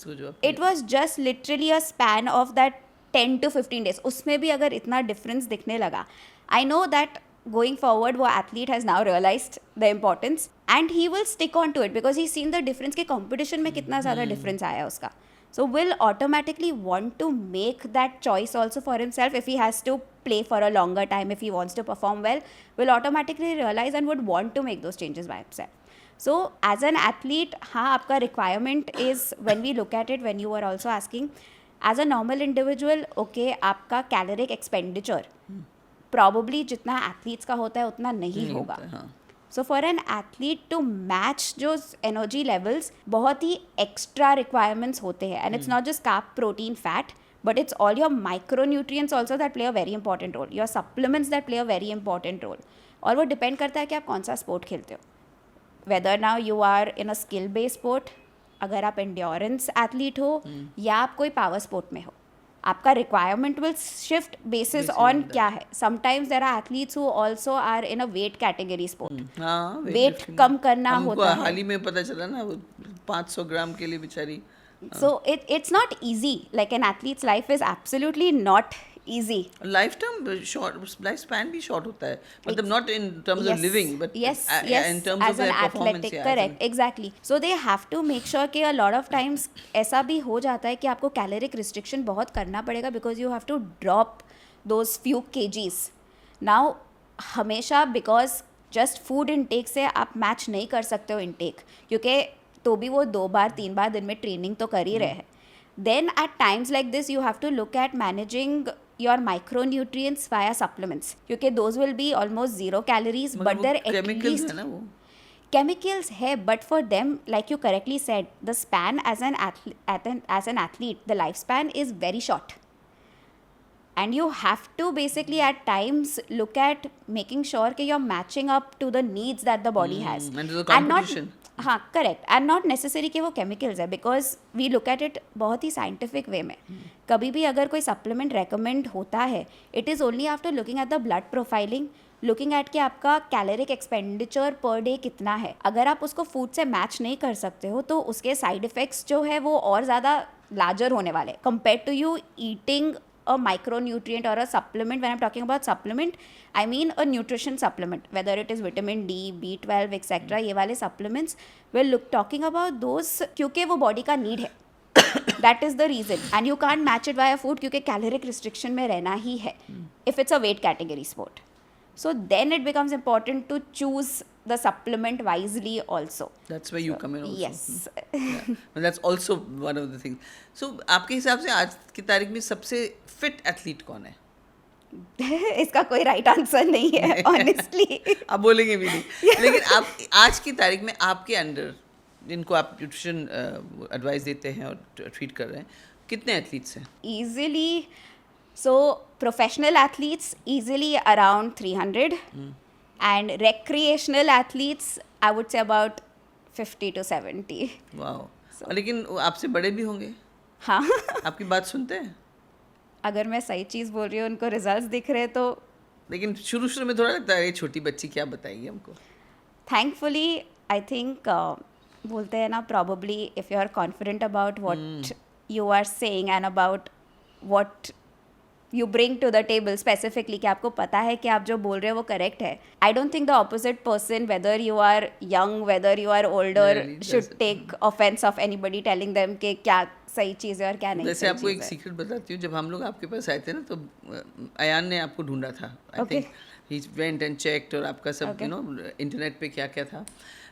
it was just literally a span of that 10 to 15 days, उसमें भी अगर इतना डिफरेंस दिखने लगा, I know that going forward वो athlete has now realised the importance and he will stick on to it because he seen the difference कि competition में कितना ज़्यादा डिफरेंस आया उसका. So will automatically want to make that choice also for himself if he has to play for a longer time, if he wants to perform well, will automatically realize and would want to make those changes by himself. So as an athlete, हाँ आपका requirement is, when we look at it, when you were also asking, as a normal individual, okay, आपका caloric expenditure probably जितना athletes का होता है उतना नहीं होगा. So for an athlete to match जो energy levels, बहुत ही extra requirements होते हैं, and it's not just carb, protein, fat, but it's all your micronutrients also that play a very important role, your supplements that play a very important role. और वो depend करता है कि आप कौन सा sport खेलते हो, whether now you are in a skill based sport, अगर आप endurance athlete हो या आप कोई power sport में हो, आपका requirement will shift basis on क्या है. Sometimes there are athletes who also are in a weight category sport, weight कम करना होता है. हाल ही में पता चला ना, वो 500 ग्राम के लिए बेचारी. So it's not easy. Like an athlete's life is absolutely not easy. Life span भी शॉर्ट होता है, मतलब not in terms of living but in terms as of an performance. athletic, correct, exactly. So they have to make sure कि a lot of times ऐसा भी हो जाता है कि आपको caloric restriction बहुत करना पड़ेगा because you have to drop those few kgs. Now हमेशा because just food intake से आप मैच नहीं कर सकते हो intake, क्योंकि तो भी वो 2 बार 3 बार दिन में ट्रेनिंग तो कर ही रहे हैं. Then at times like this you have to look at managing your micronutrients via supplements, क्योंकि those will be almost 0 calories but they're at chemicals least है ना वो. chemicals है, but for them, like you correctly said, the span as an athlete, the lifespan is very short, and you have to basically at times look at making sure कि you're matching up to the needs that the body has, and to the and not, competition. हाँ correct, and not necessary कि वो chemicals है, because we look at it बहुत ही scientific way में. कभी भी अगर कोई सप्लीमेंट रेकमेंड होता है, it is only after looking at the blood profiling, looking at कि आपका कैलोरिक एक्सपेंडिचर पर डे कितना है. अगर आप उसको फूड से मैच नहीं कर सकते हो तो उसके साइड इफ़ेक्ट्स जो है वो और ज़्यादा लार्जर होने वाले compare to you eating a micronutrient or a supplement. When I'm talking about supplement, I mean a nutrition supplement, whether it is vitamin D, B12, etc. ये वाले supplements, we're talking about those क्योंकि वो body का need है. That is the reason, and you can't match it via food क्योंकि caloric restriction में रहना ही है if it's a weight category sport. So then it becomes important to choose the supplement wisely also. That's where you come in also. Yes. Yeah. Well, that's also one of the things. So आपके हिसाब से आज की तारीख में सबसे fit athlete कौन है? इसका कोई राइट आंसर नहीं है ऑनेस्टली. आप बोलेंगे भी नहीं, लेकिन आप आज की तारीख में आपके अंडर जिनको आप न्यूट्रिशन एडवाइस देते हैं और ट्रीट कर रहे हैं, कितने एथलीट्स हैं? Easily, so professional athletes easily around 300, and recreational athletes I would say about 50 to 70. Wow. लेकिन वो आपसे बड़े भी होंगे? हाँ. आपकी बात सुनते हैं? अगर मैं सही चीज़ बोल रही हूँ, उनको रिजल्ट्स दिख रहे तो. लेकिन शुरू में थोड़ा लगता है ये छोटी बच्ची क्या बताएगी हमको. थैंकफुली आई थिंक बोलते हैं ना, probably if you are confident about what you are saying and about what you bring to the table specifically, कि आपको पता है कि आप जो बोल रहे हो वो करेक्ट है. I don't think the opposite person, whether you are young whether you are older, should take offence of anybody telling them कि क्या सही चीज़ है और क्या नहीं. वैसे आपको एक सीक्रेट बताती हूँ, जब हम लोग आपके पास आए थे ना तो अयान ने आपको ढूंढा था. I think he went and checked, और आपका सब यू नो इंटरनेट पे क्या क्या था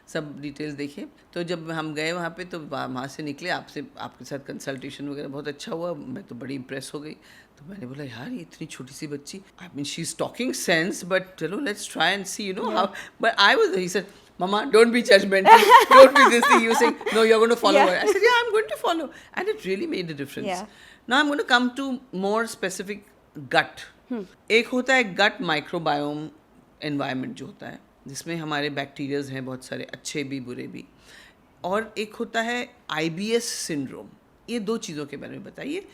सब डिटेल्स देखे. तो जब हम गए वहाँ पे तो वहाँ से निकले, आपके साथ कंसल्टेशन वगैरह बहुत अच्छा हुआ. मैं तो बड़ी इम्प्रेस हो गई. तो मैंने बोला यार ये इतनी छोटी सी बच्ची, I mean she is talking sense, but चलो let's try and see, you know how. But I was, he said Mama, don't be judgmental. Don't be this thing. You saying, no, you're going to follow her. I said, yeah, I'm going to follow. And it really made a difference. Yeah. Now I'm going to come to more specific gut. एक होता है gut microbiome environment जो होता है, जिसमें हमारे bacterias हैं बहुत सारे, अच्छे भी बुरे भी. और एक होता है IBS syndrome. ये 2 चीज़ों के बारे में बताइए.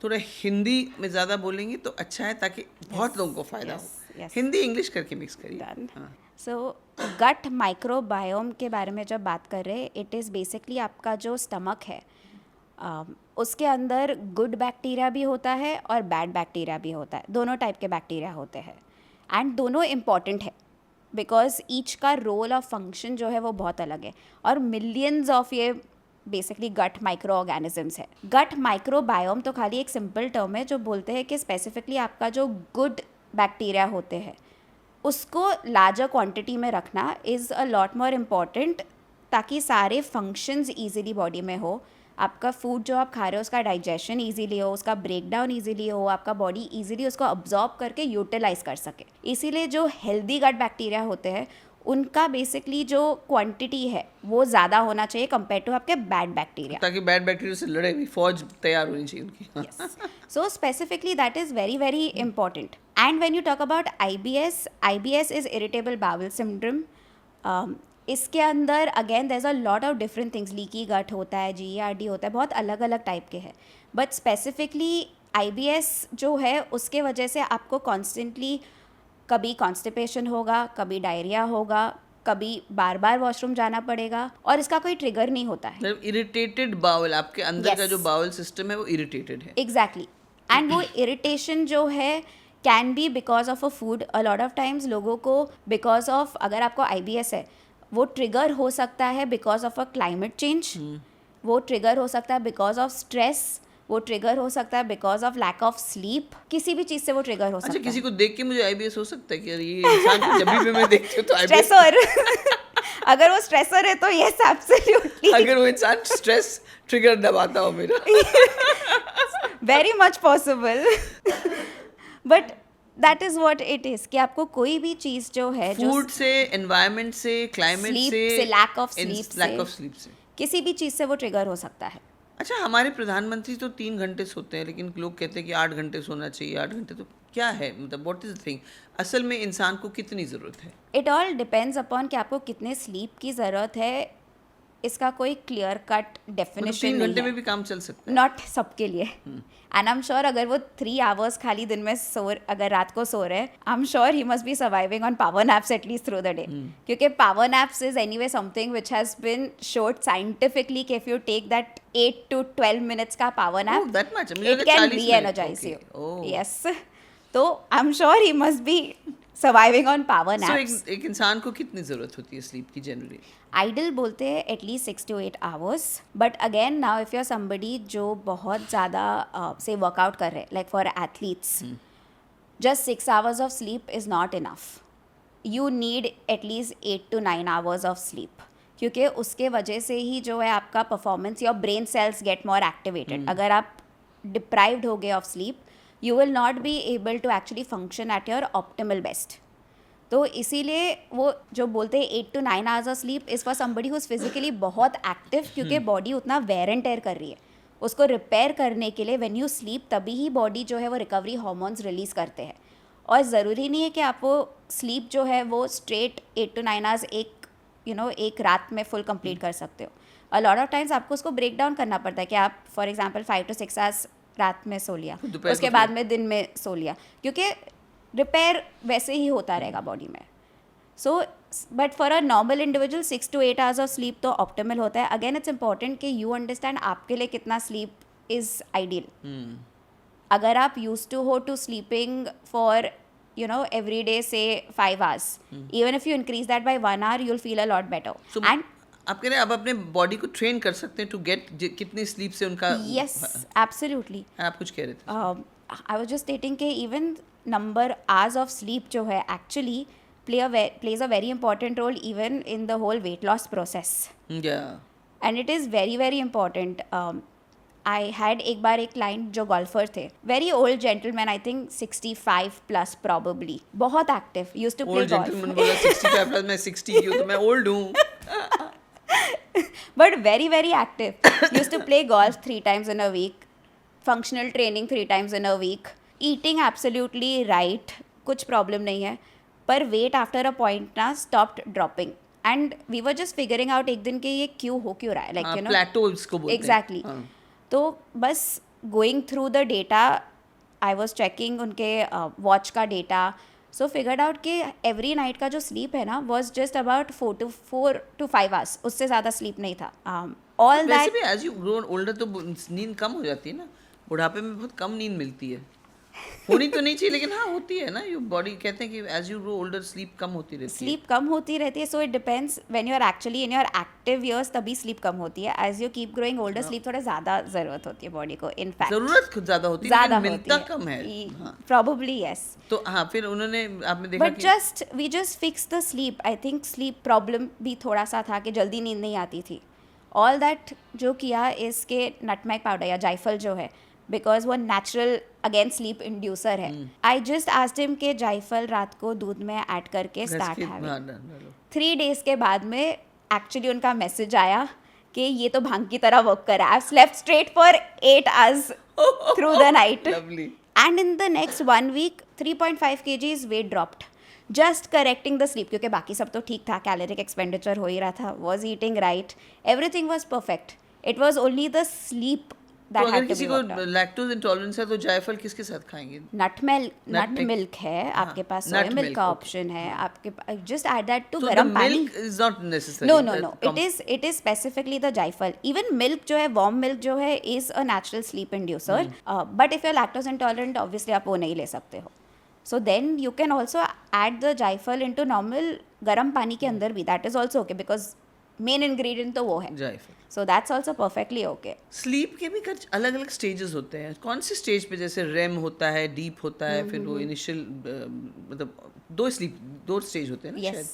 थोड़ा हिंदी में ज़्यादा बोलेंगे तो अच्छा है, ताकि बहुत लोगों को फ़ायदा हो. हिंदी इंग्लिश करके मिक्स करिए. सो गट माइक्रोबायोम के बारे में जब बात कर रहे हैं, इट इज़ बेसिकली आपका जो स्टमक है उसके अंदर गुड बैक्टीरिया भी होता है और बैड बैक्टीरिया भी होता है, दोनों टाइप के बैक्टीरिया होते हैं एंड दोनों इम्पॉर्टेंट है बिकॉज ईच का रोल और फंक्शन जो है वो बहुत अलग है और मिलियंस ऑफ ये बेसिकली गट माइक्रो ऑर्गेनिजम्स है. गट माइक्रोबायोम तो खाली एक सिंपल टर्म है जो बोलते हैं कि स्पेसिफिकली आपका जो गुड बैक्टीरिया होते हैं उसको लार्जर क्वांटिटी में रखना is a lot more important ताकि सारे फंक्शंस ईजीली बॉडी में हो, आपका फूड जो आप खा रहे हो उसका डाइजेशन इजीली हो, उसका ब्रेक डाउन ईजीली हो, आपका बॉडी इजीली उसको अब्जॉर्ब करके यूटिलाइज कर सके. इसीलिए जो हेल्दी गट बैक्टीरिया होते हैं उनका बेसिकली जो क्वांटिटी है वो ज़्यादा होना चाहिए कंपेयर टू आपके बैड बैक्टीरिया, ताकि बैड बैक्टीरिया से लड़े हुई फौज तैयार होनी चाहिए उनकी. So specifically that is very very important. And when you talk about IBS is irritable bowel syndrome. इसके अंदर again there is a lot of different things, leaky gut होता है, GERD होता है, बहुत अलग अलग टाइप के हैं. बट स्पेसिफिकली IBS जो है उसके वजह से आपको कॉन्स्टेंटली कभी कॉन्स्टिपेशन होगा, कभी डायरिया होगा, कभी बार बार वॉशरूम जाना पड़ेगा और इसका कोई ट्रिगर नहीं होता है. मतलब इरिटेटेड बाउल, आपके अंदर का जो बाउल सिस्टम है वो इरिटेटेड है. एग्जैक्टली. एंड वो इरिटेशन जो है can be because of a food. A lot of times लोगों को बिकॉज ऑफ, अगर आपको IBS है वो ट्रिगर हो सकता है because of a climate change, वो ट्रिगर हो सकता है बिकॉज ऑफ स्ट्रेस, वो ट्रिगर हो सकता है because of lack of sleep, किसी भी चीज़ से वो ट्रिगर हो सकता है. अच्छा, किसी को देख के मुझे IBS हो सकता है कि यार ये इंसान को जब भी मैं देखती हूँ तो IBS. स्ट्रेसर अगर वो स्ट्रेसर है तो यस एब्सोल्युटली. अगर वो इंसान स्ट्रेस ट्रिगर दबाता हो मेरा. Very much possible. But that is what it is कि आपको कोई भी चीज़ जो है फूड से, एनवायरनमेंट से, क्लाइमेट से, लैक ऑफ स्लीप से, किसी भी चीज़ से वो ट्रिगर हो सकता है. अच्छा, हमारे प्रधानमंत्री तो 3 घंटे सोते हैं, लेकिन लोग कहते हैं कि 8 घंटे सोना चाहिए. 8 घंटे तो क्या है, मतलब व्हाट इज द थिंग, असल में इंसान को कितनी ज़रूरत है? इट ऑल डिपेंड्स अपॉन कि आपको कितने स्लीप की ज़रूरत है. इसका कोई क्लियर कट डेफिनेशन नहीं है. 3 घंटे में भी काम चल सकता है. नॉट सबके लिए. एंड आई एम श्योर अगर वो 3 आवर्स खाली दिन में अगर रात को सो रहे हैं, I am sure he must be surviving on power naps at least through the day. क्योंकि power naps is anyway something which has been shown scientifically कि if you take that 8 to 12 minutes का power nap, it can reenergise you. Yes. तो I am sure he must be surviving on power naps. एक इंसान को कितनी ज़रूरत होती है स्लीप की जनरली? आइडल बोलते हैं at least 6 to 8 hours. But again now if you are somebody जो बहुत ज़्यादा से वर्कआउट कर रहे हैं, like for athletes, just 6 hours of sleep is not enough. You need at least 8 to 9 hours of sleep, क्योंकि उसके वजह से ही जो है आपका performance, your brain cells get more activated. अगर आप डिप्राइव्ड हो गए of sleep, you will not be able to actually function at your optimal best. तो इसीलिए वो जो बोलते हैं 8 to 9 hours of sleep is for somebody who is physically बहुत एक्टिव, क्योंकि बॉडी उतना वेयर एंड टेयर कर रही है. उसको रिपेयर करने के लिए व्हेन यू स्लीप तभी ही बॉडी जो है वो रिकवरी हार्मोन्स रिलीज़ करते हैं. और ज़रूरी नहीं है कि आप वो स्लीप जो है वो स्ट्रेट 8 to 9 hours एक रात में फुल कंप्लीट कर सकते हो. अ लॉट ऑफ टाइम्स आपको उसको ब्रेक डाउन करना पड़ता है कि आप फॉर एग्जांपल 5 to 6 hours रात में सो लिया, उसके बाद में दिन में सो लिया, क्योंकि रिपेयर वैसे ही होता रहेगा बॉडी में. So but for a normal individual 6 to 8 hours of sleep तो ऑप्टिमल होता है. अगेन इट्स इंपॉर्टेंट कि यू अंडरस्टैंड आपके लिए कितना स्लीप इज़ आइडियल. अगर आप यूज टू हो to sleeping for every day say 5 hours, even if you increase that by 1 hour you'll feel a lot better. And आप कह रहे हैं आप अपने बॉडी को ट्रेन कर सकते हैं टू गेट कितनी स्लीप से उनका. yes, absolutely. आप कुछ कह रहे थे? I was just stating कि even number hours of sleep जो है actually plays a very important role even in the whole weight loss process. Yeah. And it is very very important. I had एक बार एक client जो golfer थे, very old gentleman, I think 65 plus probably, बहुत active, used to play golf. Gentleman बोला 65 plus, मैं 60 की हूँ तो मैं ओल्ड हूँ. But very very active, used to play golf 3 times in a week, functional training 3 times in a week, eating absolutely right, कुछ problem नहीं है. पर वेट आफ्टर अ पॉइंट ना stopped dropping and we were just figuring out एक दिन के ये क्यों हो रहा है, लाइक प्लेटो इसको बोलते हैं. एग्जैक्टली. तो बस going through the data, I was checking उनके वॉच का डेटा, सो फिगर्ड आउट कि एवरी नाइट का जो स्लीप है ना was just about 4 to 5 hours, उससे ज़्यादा स्लीप नहीं था. ऑल वैसे दैट भी एज यू ग्रो ओल्डर तो नींद कम हो जाती है ना, बुढ़ापे में बहुत कम नींद मिलती है. होनी तो नहीं चाहिए लेकिन हाँ होती है ना. यू बॉडी कहते हैं कि as you grow older sleep कम होती रहती है. स्लीप कम होती रहती है. So it depends when you are actually in your active years, तभी स्लीप कम होती है. As you keep growing older sleep थोड़ा ज़्यादा ज़रूरत होती है बॉडी को. इन फैक्ट जरूरत खुद ज्यादा होती है ज़्यादा लेकिन होती मिलता है. कम है. हाँ. Probably yes. तो हाँ फिर उन्होंने आपने देखा बट कि we just fix the sleep. I think sleep problem भी थोड़ा सा था कि जल्दी नींद नहीं आती थी. ऑल दैट जो किया इसके नटमेग पाउडर या जायफल जो है, बिकॉज वो नेचुरल अगेन स्लीप इंड्यूसर है. आई जस्ट आस्क्ड हिम के जायफल रात को दूध में ऐड करके स्टार्ट हैविंग. 3 days के बाद में एक्चुअली उनका मैसेज आया कि ये तो भांग की तरह वर्क कर रहा है. I slept straight for 8 hours through the night. Lovely. And in the next 1 week, 3.5 kgs weight dropped. Just correcting the sleep, क्योंकि बाकी सब तो ठीक था, कैलोरिक एक्सपेंडिचर हो ही रहा था, was eating right, everything was perfect. It was only the sleep तो that अगर had to किसी be को worked out. लैक्टोज इंटॉलरेंस है तो जायफल किसके साथ खाएंगे? नट milk. मिल्क है आपके पास, nut सोया मिल्क milk, का okay. ऑप्शन है आपके पास. Just add that to So the गरम पानी. milk is not necessary. No. It is specifically the जायफल. Even milk जो है, warm milk जो है, is a natural sleep inducer. But if you're lactose intolerant, obviously आप वो नहीं ले सकते हो. So then you can also add the जायफल into normal गरम पानी के अंदर भी. That is also okay because main ingredient तो वो है. जायफल. So that's also perfectly okay. Sleep के भी कुछ अलग अलग स्टेजेस होते हैं. कौन से स्टेज पे जैसे रेम होता है, डीप होता है, फिर वो इनिशियल मतलब दो स्टेज होते हैं ना Yes. शायद.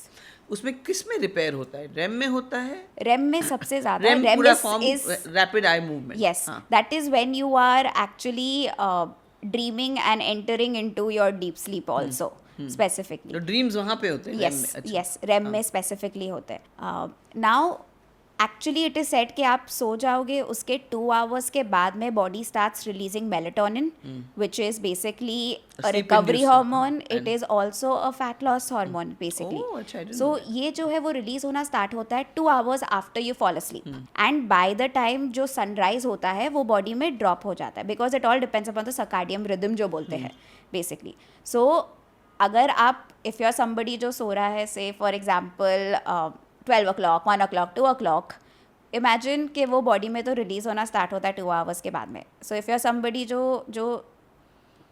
उसमें किस में रिपेयर होता है? रेम में होता है? REM में सबसे ज़्यादा रेम REM पूरा is form rapid eye movement. yes, that is when you are actually dreaming and entering into your deep sleep also specifically. तो ड्रीम्स वहाँ पे होते हैं REM में. अच्छा. yes, REM में स्पेसिफिकली होते हैं. Now actually it is set कि आप सो जाओगे, उसके 2 hours के बाद में body starts releasing melatonin, which is basically a sleep recovery inducer. Hormone. It And- is also a fat loss hormone Oh, अच्छा, I basically. didn't so know ये जो है वो रिलीज होना स्टार्ट होता है 2 hours after you fall asleep. And by the time जो sunrise होता है वो बॉडी में ड्रॉप हो जाता है, because it all depends upon the circadian rhythm जो बोलते हैं बेसिकली. सो अगर आप इफ़ यू आर समबडी जो सो रहा है, से for example 12 o'clock, 1 o'clock, 2 o'clock, imagine कि वो बॉडी में तो रिलीज होना स्टार्ट होता है 2 hours के बाद में. So if you are somebody जो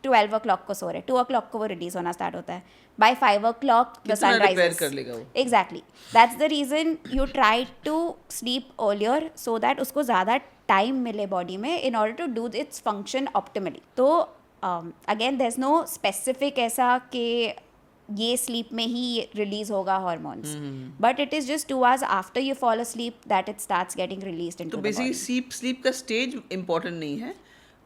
12 o'clock को सो रहे, 2 o'clock को वो रिलीज होना स्टार्ट होता है. बाय 5 o'clock द कितना सन रिपेयर राइजेस. कर लेगा वो? Exactly, that's the reason you try to sleep earlier so that उसको ज़्यादा टाइम मिले बॉडी में in order to do its function optimally. तो again there is no specific ऐसा कि ये स्लीप में ही रिलीज होगा hormones, but it is just 2 hours after you fall asleep that it starts getting released into तो the basically body. Sleep का stage important नहीं है.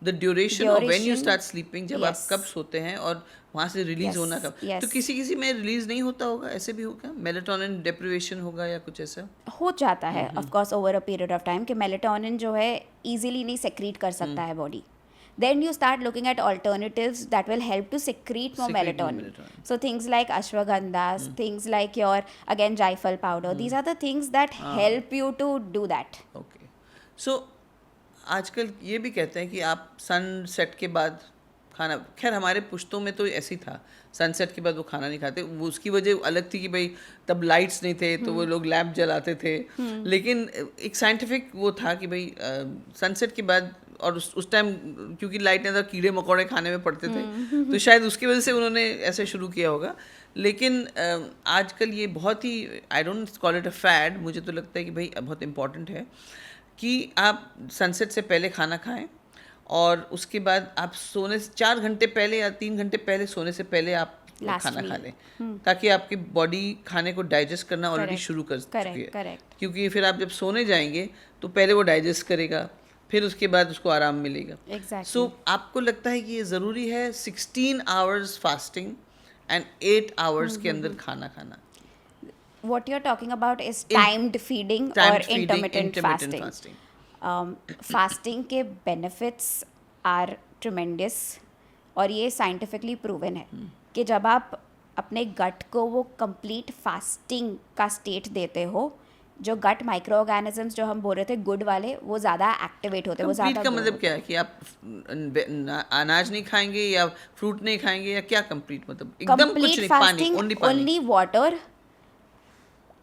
The duration of when you Duration, start sleeping, जब आप yes. कब सोते हैं और वहाँ से रिलीज Yes, होना कब. yes. तो किसी में रिलीज नहीं होता होगा, ऐसे भी होगा? मेलेटोनिन डिप्रिवेशन होगा या कुछ ऐसा? हो जाता है of course over a period of time कि मेलेटोनिन जो है इजीली नहीं सेक्रीट कर सकता है body. Then you start looking at alternatives that will help to secrete more Secrete more melatonin. melatonin. So things like ashwagandhas, things like your again jaifal powder. These are the things that help you to do that. Okay. So आजकल ये भी कहते हैं कि आप sunset के बाद खाना, खैर हमारे पुश्तों में तो ऐसे ही था, सनसेट के बाद वो खाना नहीं खाते. वो उसकी वजह अलग थी कि भाई तब लाइट्स नहीं थे तो वो लोग लैम्प जलाते थे. लेकिन एक साइंटिफिक वो था कि भाई सनसेट के बाद, और उस टाइम क्योंकि लाइट अंदर कीड़े मकोड़े खाने में पड़ते थे तो शायद उसकी वजह से उन्होंने ऐसे शुरू किया होगा. लेकिन आजकल ये बहुत ही, I don't call it a fad, मुझे तो लगता है कि भाई बहुत इम्पॉर्टेंट है कि आप सनसेट से पहले खाना खाएं और उसके बाद आप सोने से 4 घंटे पहले या 3 घंटे पहले सोने से पहले आप Last खाना meal. खा लें, ताकि आपकी बॉडी खाने को डाइजेस्ट करना ऑलरेडी Correct. शुरू कर चुकी है. Correct. क्योंकि फिर आप जब सोने जाएंगे तो पहले वो डाइजेस्ट करेगा, फिर उसके बाद उसको आराम मिलेगा. Exactly. सो आपको लगता है कि ये ज़रूरी है 16 hours फास्टिंग एंड 8 hours के अंदर खाना खाना? What you're talking about is timed feeding or intermittent fasting. Fasting के बेनिफिट्स आर ट्रिमेंडस और ये साइंटिफिकली प्रूवन है कि जब आप अपने गट को वो कंप्लीट फास्टिंग का स्टेट देते हो, जो गट माइक्रो ऑर्गेनिजम्स जो हम बोल रहे थे गुड वाले, वो ज़्यादा एक्टिवेट होते हैं, वो कंप्लीट ज़्यादा का grow मतलब होते क्या है कि आप अनाज नहीं खाएंगे या फ्रूट नहीं खाएंगे या क्या कंप्लीट मतलब हैं। एकदम कुछ कंप्लीट नहीं, पानी, फास्टिंग, ओनली पानी, only water,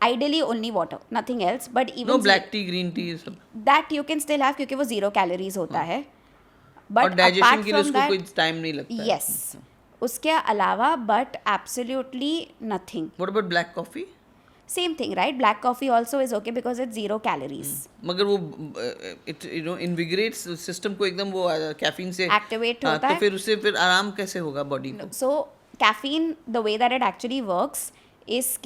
ideally only water, nothing else, but no even black tea, green tea, सब। that you can still have क्योंकि वो 0 कैलोरीज होता है, और but डाइजेशन apart के लिए from उसको कोई that, टाइम नहीं लगता है। yes, उसके अलावा but absolutely nothing. What about black coffee? Same thing, right? Black coffee also is okay because it's 0 calories. मगर वो इट इनविगरेट्स सिस्टम को एकदम, वो कैफीन से Activate हाँ, होता तो है। फिर उससे फिर आराम कैसे होगा बॉडी को? So caffeine, the way that it actually works is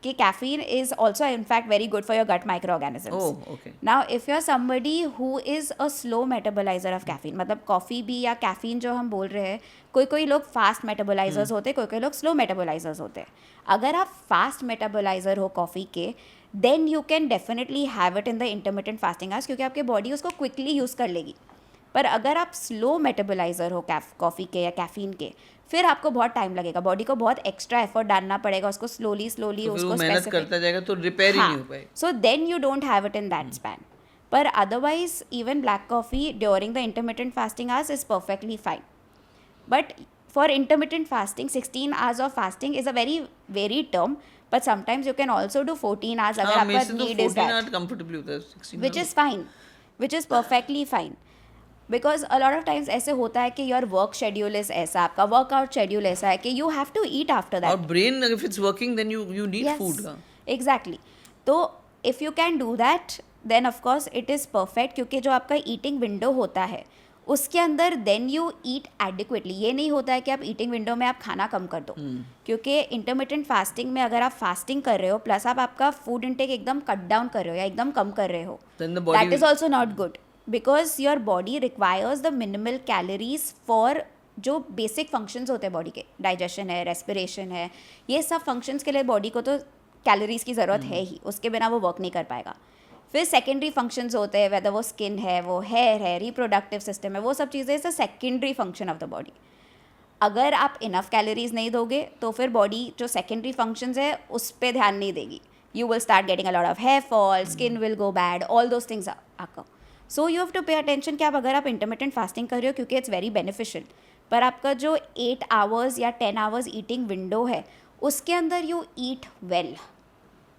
कि caffeine is also in fact very good for your gut microorganisms. Oh, okay. Now if you're somebody who is a slow metabolizer of caffeine, मतलब coffee भी या caffeine जो हम बोल रहे हैं, कोई लोग फास्ट मेटाबोलाइजर्स होते हैं, कोई लोग स्लो मेटाबोलाइजर्स होते हैं। अगर आप फास्ट मेटाबोलाइजर हो कॉफ़ी के, then you can definitely have it in the intermittent fasting hours, क्योंकि आपकी बॉडी उसको क्विकली यूज़ कर लेगी। पर अगर आप स्लो मेटाबोलाइजर हो कॉफ़ी के या कैफीन के, फिर आपको बहुत टाइम लगेगा, बॉडी को बहुत एक्स्ट्रा एफर्ट डालना पड़ेगा, उसको स्लोली तो फिर उसको वो मेहनत करता जाएगा तो रिपेयर ही नहीं हो पाएगा। So then you don't have it in that span. पर otherwise even black coffee during the intermittent fasting hours is perfectly fine. But for intermittent fasting 16 hours of fasting is a very very term, but sometimes you can also do 14 hours अगर हाँ, मेरे आपका से तो need is 14 that, hour comfortably होता है, 16 which is fine, which is perfectly fine. Because a lot of times ऐसे होता है कि योर वर्क शेड्यूल इज ऐसा, आपका वर्कआउट शेड्यूल ऐसा है कि you have to eat after और that. Brain if it's working then you need food. Exactly. तो if you can do that then of course it is perfect, क्योंकि जो आपका ईटिंग विंडो होता है उसके अंदर देन यू ईट एडिक्वेटली। ये नहीं होता है कि आप ईटिंग विंडो में आप खाना कम कर दो, क्योंकि इंटरमिटेंट फास्टिंग में अगर आप फास्टिंग कर रहे हो प्लस आप आपका फूड इंटेक एकदम कट डाउन कर रहे हो या एकदम कम कर रहे हो, that is also not good, because your body requires the minimal calories for जो बेसिक फंक्शंस होते हैं बॉडी के, डाइजेशन है, रेस्पिरेशन है, ये सब फंक्शंस के लिए बॉडी को तो कैलोरीज की ज़रूरत है ही, उसके बिना वो वर्क नहीं कर पाएगा। फिर सेकेंडरी फंक्शंस होते हैं, वेदर वो स्किन है, वो हेयर है, रिप्रोडक्टिव सिस्टम है, वो सब चीज़ें is a secondary function of the body. अगर आप इनफ कैलोरीज नहीं दोगे तो फिर बॉडी जो सेकेंडरी फंक्शंस है उस पर ध्यान नहीं देगी, you will start getting a lot of hair fall, skin will go bad, all those things आकर। So you have to pay attention कि आप अगर आप इंटरमिटेंट फास्टिंग कर रहे हो क्योंकि इट्स वेरी बेनिफिशियल, पर आपका जो 8 आवर्स या 10 आवर्स ईटिंग विंडो है उसके अंदर you eat well.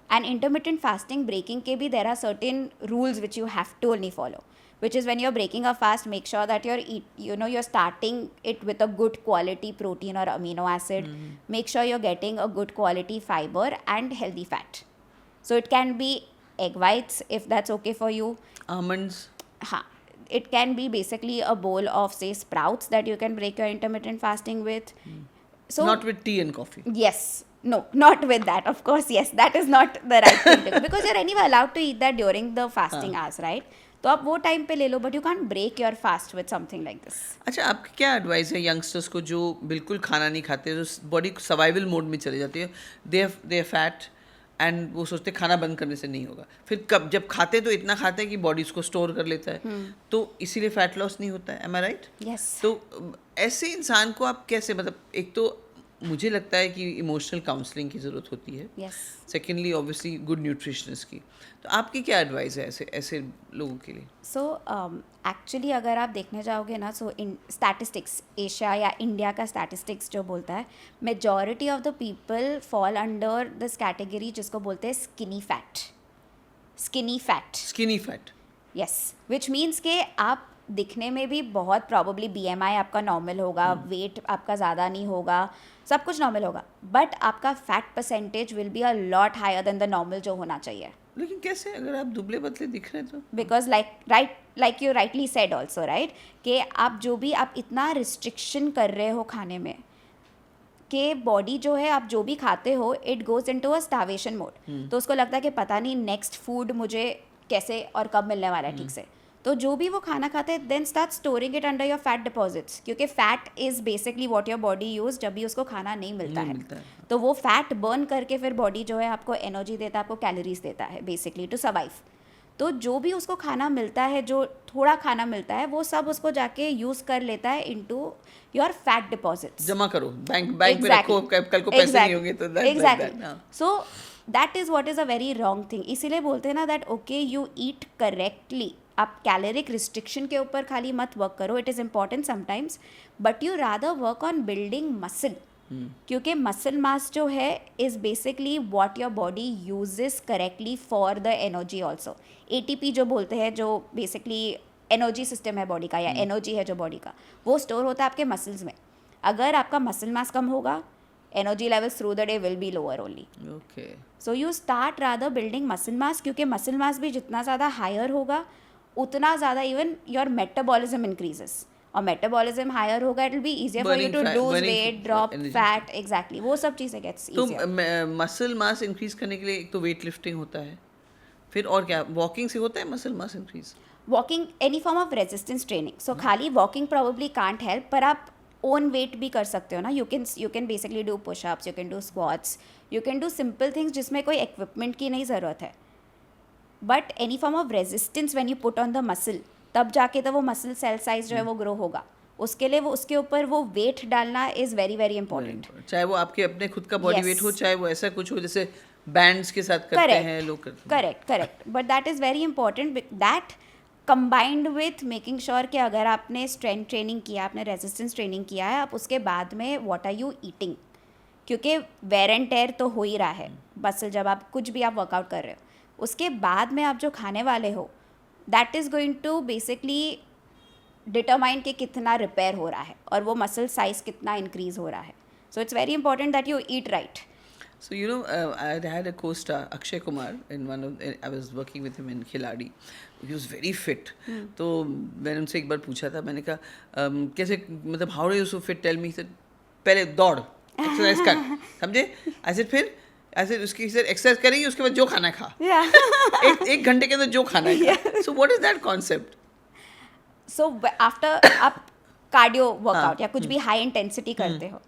And intermittent fasting breaking के भी there are certain rules which you have to only follow, which is when you're breaking a fast, make sure that you're starting it with a good quality protein or amino acid. Make sure you're getting a good quality fiber and healthy fat. So it can be egg whites if that's okay for you. Almonds. It can be basically a bowl of say sprouts that you can break your intermittent fasting with. So not with tea and coffee. Yes. No, not with that. Of course, yes, that is not the right thing to do, because you're anyway allowed to eat that during the fasting hours, right? तो आप वो time पे ले लो, but you can break your fast with something like this. अच्छा, आपकी क्या advice है यंगस्टर्स को जो बिल्कुल खाना नहीं खाते, जो बॉडी सर्वाइवल मोड में चले जाती है, दे फैट एंड वो सोचते खाना बंद करने से नहीं होगा, फिर कब जब खाते तो इतना खाते हैं कि बॉडी उसको स्टोर कर लेता है, तो इसीलिए फैट लॉस नहीं होता है, एम आई राइट? यस। तो ऐसे इंसान को आप कैसे, मतलब एक तो मुझे लगता है कि इमोशनल काउंसलिंग की ज़रूरत होती है, सेकेंडली ऑब्वियसली गुड न्यूट्रिशनिस्ट की, तो आपकी क्या एडवाइस है ऐसे लोगों के लिए? सो एक्चुअली अगर आप देखने जाओगे ना, सो इन स्टैटिस्टिक्स, एशिया या इंडिया का स्टैटिस्टिक्स जो बोलता है, majority of the people fall under this category जिसको बोलते हैं skinny fat. Yes, which means के आप दिखने में भी बहुत प्रॉबली BMI आपका नॉर्मल होगा, वेट आपका ज़्यादा नहीं होगा, सब कुछ नॉर्मल होगा, बट आपका fat percentage will be a lot higher than the normal जो होना चाहिए। लेकिन कैसे, अगर आप दुबले पतले दिख रहे हैं तो? Because like you rightly said also, right, कि आप जो भी आप इतना रिस्ट्रिक्शन कर रहे हो खाने में कि बॉडी जो है आप जो भी खाते हो it goes into a starvation mode, तो उसको लगता है कि पता नहीं नेक्स्ट फूड मुझे कैसे और कब मिलने वाला है ठीक से, तो जो भी वो खाना खाते हैं then start storing it under your fat deposits, क्योंकि fat is basically what your body use जब भी उसको खाना नहीं मिलता है, तो वो फैट बर्न करके फिर बॉडी जो है आपको एनर्जी देता है, आपको कैलोरीज देता है बेसिकली टू सर्वाइव। तो जो भी उसको खाना मिलता है, जो थोड़ा खाना मिलता है, वो सब उसको जाके यूज़ कर लेता है इनटू योर फैट डिपॉजिट्स। जमा करो, बैंक पे रखो, कल को पैसे नहीं होंगे तो exactly. So that is what is a very wrong thing. इसीलिए बोलते हैं ना that okay you eat correctly. आप कैलोरिक रिस्ट्रिक्शन के ऊपर खाली मत वर्क करो. It is important sometimes, but you rather work on building muscle. क्योंकि मसल मास जो है is basically what your body uses correctly for the energy also. ATP जो बोलते हैं, जो बेसिकली एनर्जी सिस्टम है बॉडी का या एनर्जी है जो बॉडी का, वो स्टोर होता है आपके मसल्स में. अगर आपका मसल मास कम होगा, energy levels through the day will be lower only. Okay. So you start rather building muscle mass, क्योंकि मसल मास भी जितना ज़्यादा हायर होगा उतना ज़्यादा इवन योर मेटाबॉलिज्म इंक्रीजेस. और मेटाबॉलिज्म हायर होगा, it will be easier for you to lose weight, drop fat. Exactly, वो सब चीज़ें गेट्स तो इजियर. मसल मास इंक्रीज करने के लिए एक तो वेट लिफ्टिंग होता है, फिर और क्या, वॉकिंग से होता है muscle mass increase? Walking, any form of resistance training. So खाली वॉकिंग प्रोबेबली कांट हेल्प, पर आप ओन वेट भी कर सकते हो ना. You can basically do pushups, you can do squats, you can do simple things जिसमें कोई इक्विपमेंट की नहीं ज़रूरत है. But any form of resistance when you put on the muscle, तब जाके तो वो मसल सेल साइज जो है वो ग्रो होगा. उसके लिए वो उसके ऊपर वो वेट डालना इज़ वेरी वेरी इंपॉर्टेंट. चाहे वो आपके अपने खुद का बॉडी Yes. वेट हो, चाहे वो ऐसा कुछ हो जैसे बैंड्स के साथ करते हैं लोग करते हैं. Correct. But that is very important. That combined with making sure कि अगर आपने स्ट्रेंथ ट्रेनिंग किया, आपने रेजिस्टेंस ट्रेनिंग किया है, आप उसके बाद में व्हाट आर यू ईटिंग. क्योंकि वेर एंड टेयर तो हो ही रहा है मसल, जब आप कुछ भी आप वर्कआउट कर रहे हो, उसके बाद में आप जो खाने वाले हो, that is going to basically determine कि कितना रिपेयर हो रहा है और वो मसल साइज कितना इंक्रीज हो रहा है. So it's very important that you eat right. So I had a co-star Akshay Kumar in I was working with him in Khiladi. He was very fit. तो मैंने उनसे एक बार पूछा था, मैंने कहा कैसे, मतलब how are you so fit? Tell me. पहले दौड़, एक्सरसाइज कर, समझे? ऐसे फिर ऐसे उसकी एक्सरसाइज करेंगे, उसके बाद जो खाना है खा. एक घंटे के अंदर जो खाना है खा. So what is that concept? So after आप कार्डियो वर्कआउट या कुछ भी हाई इंटेंसिटी करते हो,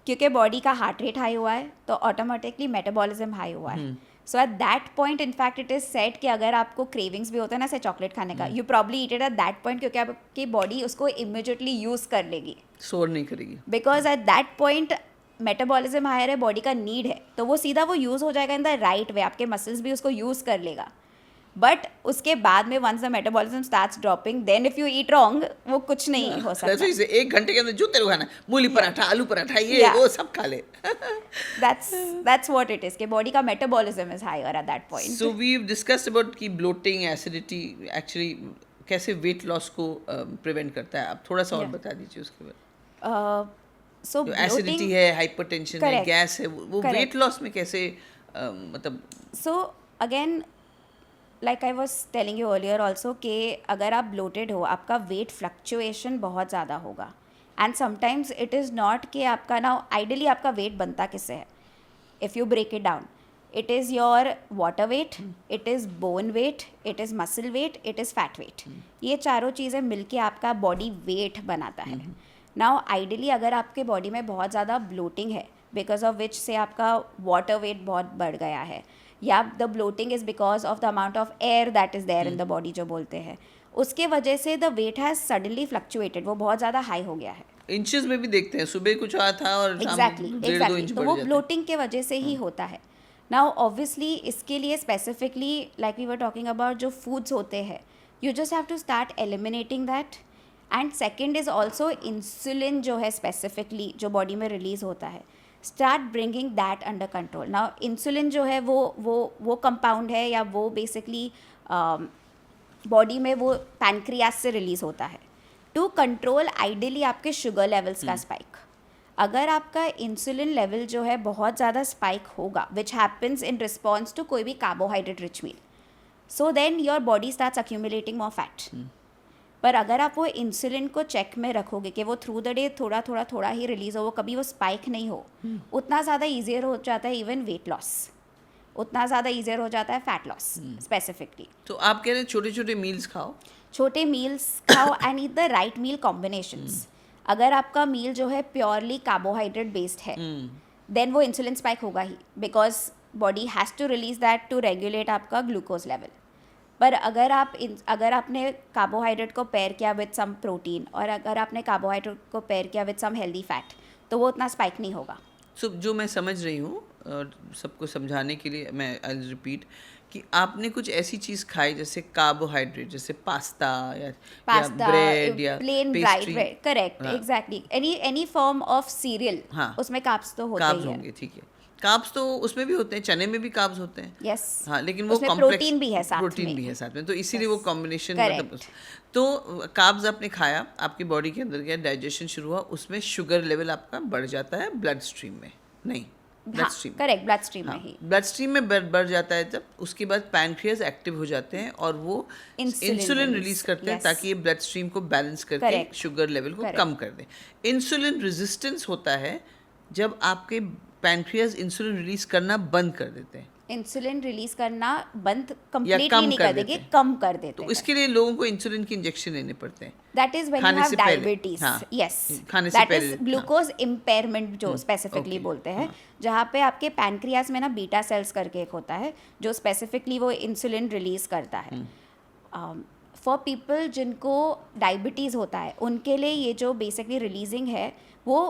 क्योंकि बॉडी का हार्ट रेट हाई हुआ है तो ऑटोमेटिकली मेटाबॉलिज्म हाई हुआ है. So at that point in fact it is set कि अगर आपको क्रेविंग्स भी होता है ना ऐसे चॉकलेट खाने का, you probably eat it at that point, क्योंकि आपकी बॉडी उसको इमीडिएटली यूज कर लेगी, स्टोर नहीं करेगी. Because at that point metabolism higher है, बॉडी का नीड है, तो वो सीधा वो यूज़ हो जाएगा इन द राइट वे. आपके मसल्स भी उसको यूज़ कर लेगा. बट उसके बाद में once the metabolism starts dropping, then if you eat wrong, वो कुछ नहीं हो सकता. एक घंटे के अंदर जो तेरे को खाना है, मूली पराठा, आलू पराठा, ये वो सब खा ले. that's what it is कि बॉडी का metabolism is higher at that point. So we discussed about कि ब्लोटिंग, एसिडिटी एक्चुअली कैसे वेट लॉस को प्रिवेंट करता है. आप थोड़ा सा और बता दीजिए उसके बाद. सो एसिडिटी है, हाइपरटेंशन है, गैस है, वो वेट लॉस में कैसे मतलब. So again like I was telling you earlier also कि अगर आप ब्लोटेड हो, आपका वेट फ्लक्चुएशन बहुत ज़्यादा होगा. And sometimes it is not कि आपका ना आइडियली आपका वेट बनता किससे है. If you break it down, it is your water weight, it is bone weight, it is muscle weight, it is fat weight. ये चारों चीज़ें मिलके आपका बॉडी वेट बनाता है. नाउ आइडियली अगर आपके बॉडी में बहुत ज़्यादा ब्लोटिंग है, बिकॉज ऑफ विच से आपका वाटर वेट बहुत बढ़ गया है, या the bloating is because of the amount of air that is there in the body जो बोलते हैं, उसके वजह से the weight has suddenly fluctuated, वो बहुत ज़्यादा हाई हो गया है. इंचेस में भी देखते हैं, सुबह कुछ आया था और एग्जैक्टली तो वो ब्लोटिंग के वजह से ही होता है. नाउ ऑब्वियसली इसके लिए specifically like we were talking about जो फूड्स होते हैं, you just have to start eliminating that. And second is also insulin जो है स्पेसिफिकली जो बॉडी में रिलीज होता है, start bringing that under control. Now insulin जो है वो कंपाउंड है, या वो बेसिकली बॉडी में वो पैनक्रियास से रिलीज होता है टू कंट्रोल आइडियली आपके शुगर लेवल्स का स्पाइक. अगर आपका इंसुलिन लेवल जो है बहुत ज़्यादा स्पाइक होगा, which happens in response to कोई भी carbohydrate rich meal, so then your body starts accumulating more fat. पर अगर आप वो इंसुलिन को चेक में रखोगे कि वो थ्रू द डे थोड़ा ही रिलीज हो, वो कभी वो स्पाइक नहीं हो, उतना ज़्यादा ईजियर हो जाता है इवन वेट लॉस, उतना ज़्यादा ईजियर हो जाता है फैट लॉस स्पेसिफिकली. तो आप कह रहे हैं छोटे छोटे मील्स खाओ, छोटे मील्स खाओ and eat the right meal combinations. अगर आपका मील जो है प्योरली कार्बोहाइड्रेट बेस्ड है, देन वो इंसुलिन स्पाइक होगा ही, because body has to release that to regulate आपका ग्लूकोज लेवल. पर अगर आपने कार्बोहाइड्रेट को पेयर किया विद सम प्रोटीन, और अगर आपने कार्बोहाइड्रेट को पेयर किया विद सम हेल्दी फैट, तो वो उतना स्पाइक नहीं होगा. सो जो मैं समझ रही हूँ और सबको समझाने के लिए मैं आई रिपीट कि आपने कुछ ऐसी चीज़ खाई जैसे कार्बोहाइड्रेट, जैसे पास्ता या पास्ता, ब्रेड या plain bright pastry. Bread, correct, हाँ exactly, any form of cereal, हाँ, उसमें कार्ब्स तो होते कार्ब्स ही है. होंगे, ठीक है। कार्ब्स तो उसमें भी होते हैं, चने में भी कार्ब्स होते हैं। यस, हाँ, लेकिन वो उसमें कॉम्प्लेक्स प्रोटीन भी है साथ प्रोटीन में. भी है साथ में, तो इसीलिए वो यस, कॉम्बिनेशन मतलब करेक्ट. तो कार्ब्स आपने खाया, आपकी बॉडी के अंदर गया, डाइजेशन शुरू हुआ, उसमें शुगर लेवल आपका बढ़ जाता है ब्लड स्ट्रीम में, नहीं ब्लड हाँ, स्ट्रीम, करेक्ट, ब्लड स्ट्रीम हाँ में ही ब्लड स्ट्रीम में बढ़ जाता है जब, उसके बाद पैनक्रियाज एक्टिव हो जाते हैं और वो इंसुलिन रिलीज करते हैं yes. ताकि ये ब्लड स्ट्रीम को बैलेंस करके Correct. शुगर लेवल को Correct. कम कर दे। इंसुलिन रेजिस्टेंस होता है जब आपके पैनक्रियाज इंसुलिन रिलीज करना बंद कर देते हैं इंसुलिन रिलीज करना बंद या कंप्लीटली कम नहीं कर कर देते देंगे, हैं। कम कर देते तो हैं. इसके लिए लोगों को इंसुलिन की इंजेक्शन लेने पड़ते हैं। दैट इज व्हेन यू खाने हैव से पहले, डायबिटीज. हाँ, यस, खाने से दैट पहले, इज हाँ। ग्लूकोज इम्पेयरमेंट जो स्पेसिफिकली okay, बोलते हैं, जहाँ पे आपके पैनक्रियास में ना बीटा सेल्स करके एक होता है जो स्पेसिफिकली वो इंसुलिन रिलीज करता है. फॉर पीपल जिनको डायबिटीज़ होता है उनके लिए ये जो बेसिकली रिलीजिंग है वो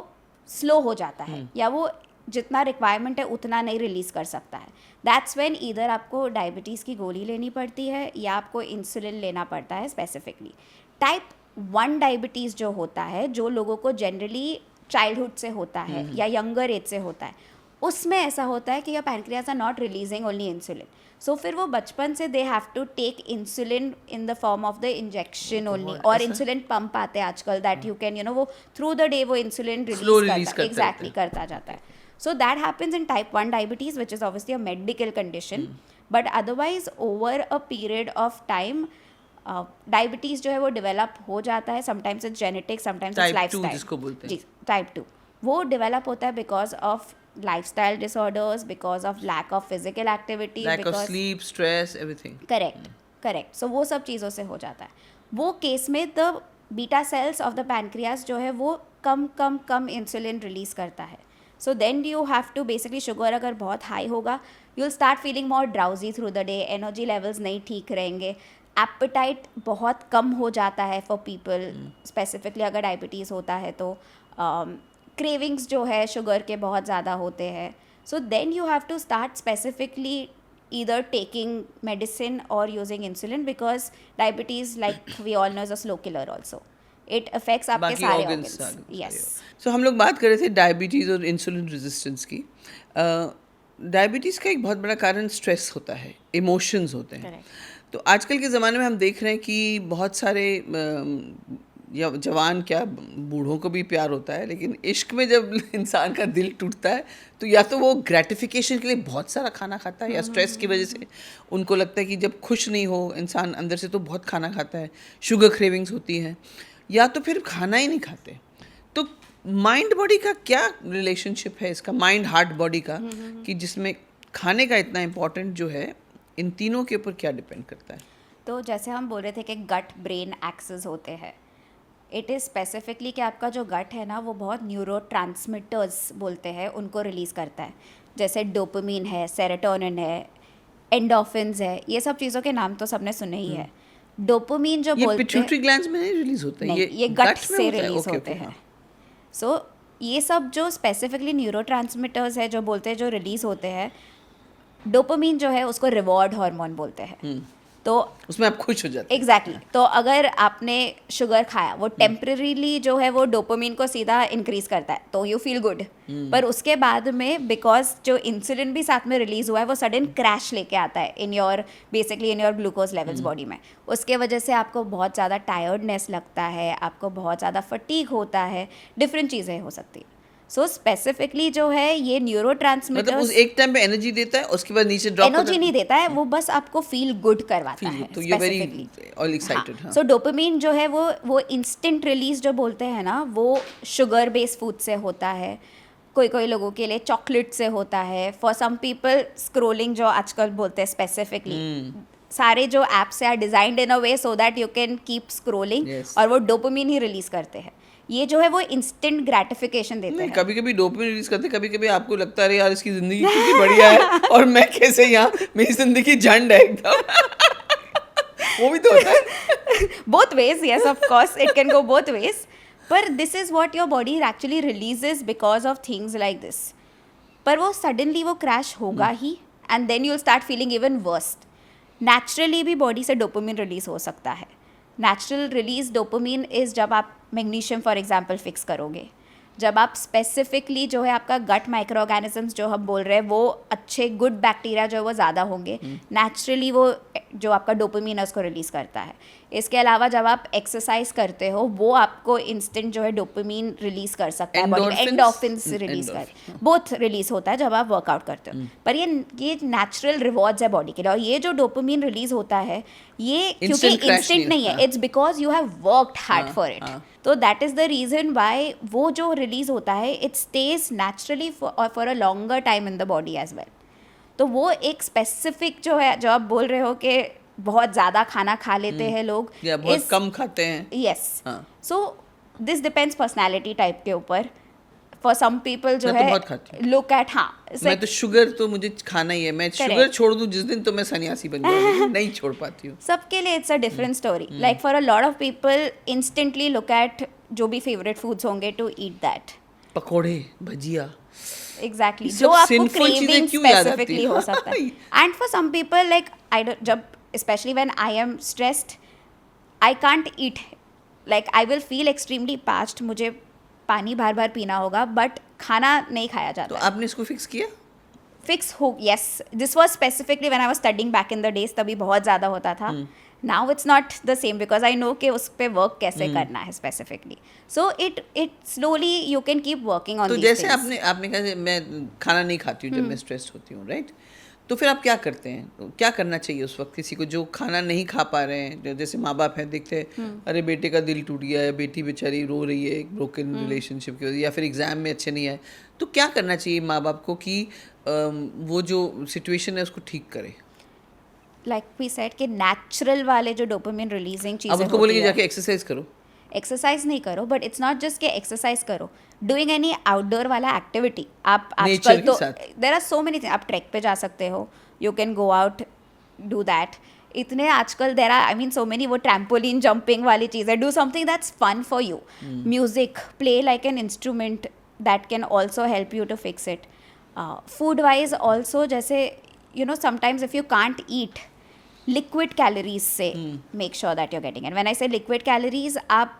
स्लो हो जाता है, या वो जितना रिक्वायरमेंट है उतना नहीं रिलीज़ कर सकता है. दैट्स व्हेन ईदर आपको डायबिटीज़ की गोली लेनी पड़ती है या आपको इंसुलिन लेना पड़ता है स्पेसिफिकली. टाइप 1 डायबिटीज़ जो होता है, जो लोगों को जनरली चाइल्डहुड से होता है या यंगर एज से होता है, उसमें ऐसा होता है कि your pancreas are not releasing only insulin. So फिर वो बचपन से they have to take insulin in the form of the injection only, और इंसुलिन पंप आते हैं आजकल दैट यू कैन वो थ्रू द डे वो इंसुलिन रिलीज करता है, एग्जैक्टली करता जाता है. So that happens in type 1 diabetes, which is obviously a medical condition. But otherwise, over a period of time, diabetes जो है वो डेवलप हो जाता है. Sometimes it's genetic, sometimes it's lifestyle, जिसको बोलते हैं जी, टाइप 2 वो डेवलप होता है because of lifestyle disorders, because of lack of physical activity, lack of sleep, stress, everything. Correct. So वो सब चीज़ों से हो जाता है. वो केस में the beta cells of the pancreas जो है वो कम इंसुलिन रिलीज करता है. So then you have to basically, sugar अगर बहुत हाई होगा, you will start feeling more drowsy through the day, energy levels नहीं ठीक रहेंगे, एपेटाइट बहुत कम हो जाता है फॉर पीपल स्पेसिफिकली अगर डायबिटीज़ होता है तो. क्रेविंग्स जो है शुगर के बहुत ज़्यादा होते हैं. So then you have to start specifically either taking medicine or using insulin, because diabetes, like we all know, is a slow killer also. It affects आपके सारे organs. Yes. So हम लोग बात कर रहे थे डायबिटीज़ और इंसुलिन रेजिस्टेंस की. डायबिटीज़ का एक बहुत बड़ा कारण स्ट्रेस होता है, इमोशंस होते हैं. Correct. तो आजकल के ज़माने में हम देख रहे हैं कि बहुत सारे या जवान क्या बूढ़ों को भी प्यार होता है, लेकिन इश्क में जब इंसान का दिल टूटता है तो या तो वो ग्रेटिफिकेशन के लिए बहुत सारा खाना खाता है, या स्ट्रेस की वजह से उनको लगता है कि जब खुश नहीं हो इंसान अंदर से तो बहुत खाना खाता है, शुगर क्रेविंग्स होती हैं, या तो फिर खाना ही नहीं खाते. तो माइंड बॉडी का क्या रिलेशनशिप है इसका, माइंड हार्ट बॉडी का, कि जिसमें खाने का इतना इम्पोर्टेंट जो है, इन तीनों के ऊपर क्या डिपेंड करता है? तो जैसे हम बोल रहे थे कि गट ब्रेन एक्सेस होते हैं, इट इज़ स्पेसिफिकली कि आपका जो गट है ना वो बहुत न्यूरोट्रांसमिटर्स बोलते हैं उनको रिलीज़ करता है. जैसे डोपामीन है, सेरोटोनिन है, एंडोफिन्स है, ये सब चीज़ों के नाम तो सबने सुने ही है. डोपामीन जो बोलते हैं, पिट्यूटरी ग्लैंड्स में नहीं रिलीज होता है, ये गट से रिलीज होते हैं. सो ये सब जो स्पेसिफिकली न्यूरोट्रांसमिटर्स है जो बोलते हैं, जो रिलीज होते हैं, डोपामीन जो है उसको रिवॉर्ड हार्मोन बोलते हैं. तो उसमें आप खुश हो जाते हैं. एग्जैक्टली. तो अगर आपने शुगर खाया, वो टेम्परेरीली जो है वो डोपामीन को सीधा इंक्रीज करता है, तो यू फील गुड. पर उसके बाद में बिकॉज जो इंसुलिन भी साथ में रिलीज हुआ है वो सडन क्रैश लेके आता है in your glucose levels body में. उसके वजह से आपको बहुत ज़्यादा टायर्डनेस लगता है, आपको बहुत ज़्यादा फटीग होता है, डिफरेंट चीज़ें हो सकती है. सो स्पेसिफिकली जो है ये न्यूरोट्रांसमिटर्स, मतलब उस एक टाइम पे एनर्जी देता है, उसके बाद नीचे ड्रॉप एनर्जी नहीं देता है, वो बस आपको फील गुड करवाता है. तो you very all excited. So dopamine जो है वो इंस्टेंट रिलीज जो बोलते हैं ना, वो शुगर बेस्ड फूड से होता है, कोई लोगों के लिए चॉकलेट से होता है, फॉर सम पीपल स्क्रोलिंग जो आजकल बोलते हैं स्पेसिफिकली, सारे जो apps are designed in a way so that you can keep scrolling, और वो डोपामीन ही रिलीज करते हैं. ये जो है वो इंस्टेंट ग्रेटिफिकेशन देते हैं. कभी कभी डोपामिन रिलीज करते, कभी कभी आपको लगता है यार इसकी जिंदगी कितनी बढ़िया है और मैं कैसे यहाँ, मेरी जिंदगी झंड है एकदम. वो भी तो होता है. Both ways, yes of course it can go both ways, पर this is what your body actually releases because of things like this. पर वो सडनली वो क्रैश होगा ही, and then you start feeling even worst. Naturally भी body से dopamine release हो सकता है. नेचुरल रिलीज डोपामिन इज़ जब आप मैग्नीशियम फॉर एग्जांपल फिक्स करोगे, जब आप स्पेसिफिकली जो है आपका गट माइक्रो ऑर्गेनिजम्स जो हम बोल रहे हैं वो अच्छे गुड बैक्टीरिया जो है वो ज़्यादा होंगे, नेचुरली वो जो आपका डोपामिन है उसको रिलीज़ करता है. इसके अलावा जब आप एक्सरसाइज करते हो वो आपको इंस्टेंट जो है डोपामिन रिलीज़ कर सकता है बॉडी में, एंडोर्फिन्स रिलीज कर, बोथ रिलीज होता है जब आप वर्कआउट करते हो. पर ये नेचुरल रिवॉर्ड्स है बॉडी के लिए. और ये जो डोपामिन रिलीज होता है ये क्योंकि इंस्टेंट नहीं है, it's because you have worked hard for it. तो that is the reason why वो जो रिलीज होता है it stays naturally for a longer time in the body as well. तो वो एक स्पेसिफिक जो है, जो आप बोल रहे हो कि बहुत ज़्यादा खाना खा लेते हैं लोग या बहुत कम खाते हैं. Yes, so this depends personality type के ऊपर. फॉर सम पीपल जो मैं तो बहुत खाती है लुक एट, हाँ मैं तो शुगर तो मुझे खाना ही है. मैं शुगर छोड़ दूं जिस दिन तो मैं सन्यासी बन जाऊंगी. नहीं छोड़ पाती हूँ. सबके लिए it's a different story. Like for a lot of people instantly look at जो भी फेवरेट फूड्स होंगे टू ईट दैट. पकोड़े, भजिया, एग्जैक्टली जो आपको क्रेविंग स्पेसिफिकली हो सकता है. And for some people like जब specially when I am stressed I can't eat, like I will feel extremely past, मुझे पानी बार बार पीना होगा बट खाना नहीं खाया जाता. तो आपने इसको फिक्स किया? फिक्स हो, yes. This was specifically when I was studying back in the days, तभी बहुत ज़्यादा होता था. Now it's not the same because I know कि उस पर वर्क कैसे करना है specifically. So it slowly you can keep working on. तो जैसे आपने कहा मैं खाना नहीं खाती हूँ जब मैं स्ट्रेस होती हूँ, राइट? तो फिर आप क्या करते हैं? तो क्या करना चाहिए उस वक्त किसी को जो खाना नहीं खा पा रहे हैं? जैसे माँ बाप हैं, देखते हैं अरे बेटे का दिल टूट गया है, बेटी बेचारी रो रही है एक ब्रोकन रिलेशनशिप की वजह, या फिर एग्जाम में अच्छे नहीं आए, तो क्या करना चाहिए माँ बाप को कि वो जो सिचुएशन है उसको ठीक करे? लाइक वी सेड कि नेचुरल वाले जो डोपामिन रिलीजिंग चीज़ें अब उसको बोलेंगे जाके एक्सरसाइज करो. एक्सरसाइज नहीं करो, बट इट्स नॉट जस्ट कि एक्सरसाइज करो, डूइंग एनी आउटडोर वाला एक्टिविटी. आप आजकल तो there are so many thing, आप ट्रैक पे जा सकते हो, you can go out do that. इतने आजकल there are, I mean so many, वो ट्रैम्पोलिन जंपिंग वाली चीज़ें. Do something that's fun for you. Music, play like an instrument, that can also help you to fix it. Food wise also, जैसे you know sometimes if you can't eat, liquid calories से make sure that you are getting it. When I say liquid calories, आप